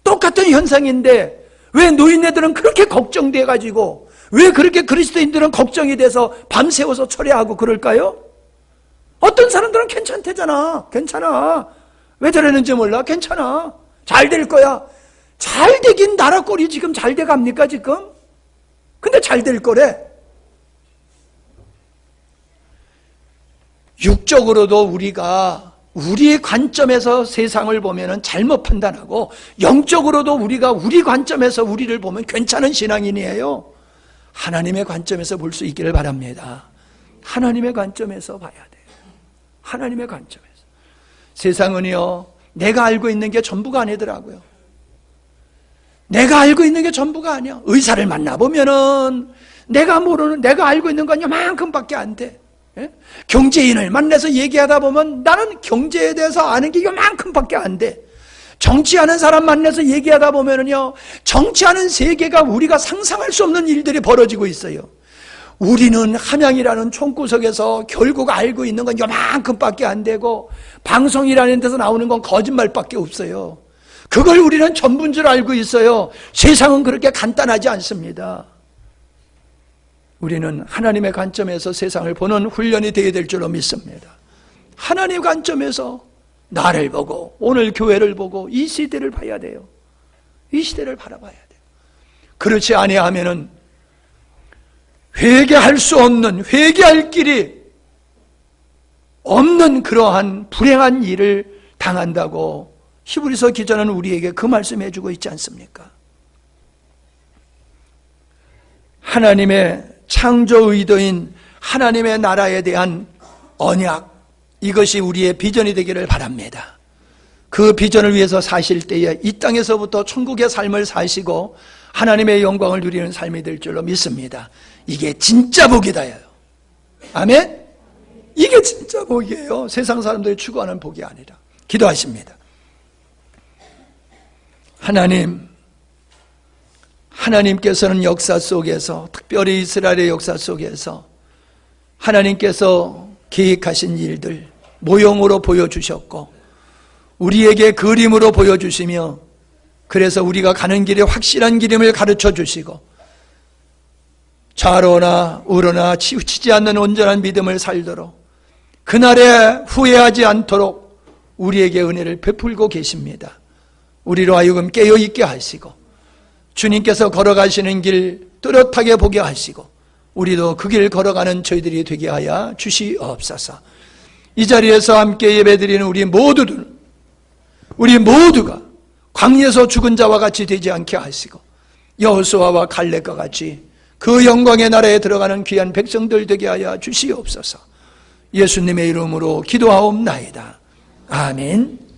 똑같은 현상인데 왜 노인네들은 그렇게 걱정돼가지고, 왜 그렇게 그리스도인들은 걱정이 돼서 밤새워서 철회하고 그럴까요? 어떤 사람들은 괜찮대잖아. 괜찮아. 왜 저러는지 몰라. 괜찮아. 잘 될 거야. 잘 되긴 나라 꼴이 지금 잘 돼갑니까 지금? 근데 잘 될 거래. 육적으로도 우리가 우리의 관점에서 세상을 보면 잘못 판단하고, 영적으로도 우리가 우리 관점에서 우리를 보면 괜찮은 신앙인이에요. 하나님의 관점에서 볼 수 있기를 바랍니다. 하나님의 관점에서 봐야 돼요. 하나님의 관점에서. 세상은요, 내가 알고 있는 게 전부가 아니더라고요. 내가 알고 있는 게 전부가 아니야. 의사를 만나보면은 내가 모르는, 내가 알고 있는 건 요만큼밖에 안 돼. 예? 경제인을 만나서 얘기하다 보면 나는 경제에 대해서 아는 게 요만큼밖에 안 돼. 정치하는 사람 만나서 얘기하다 보면은요, 정치하는 세계가 우리가 상상할 수 없는 일들이 벌어지고 있어요. 우리는 함양이라는 총구석에서 결국 알고 있는 건 요만큼밖에 안 되고, 방송이라는 데서 나오는 건 거짓말밖에 없어요. 그걸 우리는 전부인 줄 알고 있어요. 세상은 그렇게 간단하지 않습니다. 우리는 하나님의 관점에서 세상을 보는 훈련이 되어야 될 줄로 믿습니다. 하나님의 관점에서 나를 보고, 오늘 교회를 보고, 이 시대를 봐야 돼요. 이 시대를 바라봐야 돼요. 그렇지 아니하면은 회개할 수 없는, 회개할 길이 없는 그러한 불행한 일을 당한다고 히브리서 기자는 우리에게 그 말씀해 주고 있지 않습니까? 하나님의 창조 의도인 하나님의 나라에 대한 언약, 이것이 우리의 비전이 되기를 바랍니다. 그 비전을 위해서 사실 때에 이 땅에서부터 천국의 삶을 사시고 하나님의 영광을 누리는 삶이 될 줄로 믿습니다. 이게 진짜 복이다요. 아멘? 이게 진짜 복이에요. 세상 사람들이 추구하는 복이 아니라. 기도하십니다. 하나님께서는 역사 속에서, 특별히 이스라엘의 역사 속에서 하나님께서 계획하신 일들 모형으로 보여주셨고, 우리에게 그림으로 보여주시며, 그래서 우리가 가는 길에 확실한 길임을 가르쳐 주시고, 좌로나 우로나 치우치지 않는 온전한 믿음을 살도록, 그날에 후회하지 않도록 우리에게 은혜를 베풀고 계십니다. 우리로 하여금 깨어있게 하시고, 주님께서 걸어가시는 길 뚜렷하게 보게 하시고, 우리도 그 길 걸어가는 저희들이 되게 하여 주시옵소서. 이 자리에서 함께 예배드리는 우리 모두들, 우리 모두가 광야에서 죽은 자와 같이 되지 않게 하시고 여호수아와 갈렙과 같이 그 영광의 나라에 들어가는 귀한 백성들 되게 하여 주시옵소서. 예수님의 이름으로 기도하옵나이다. 아멘.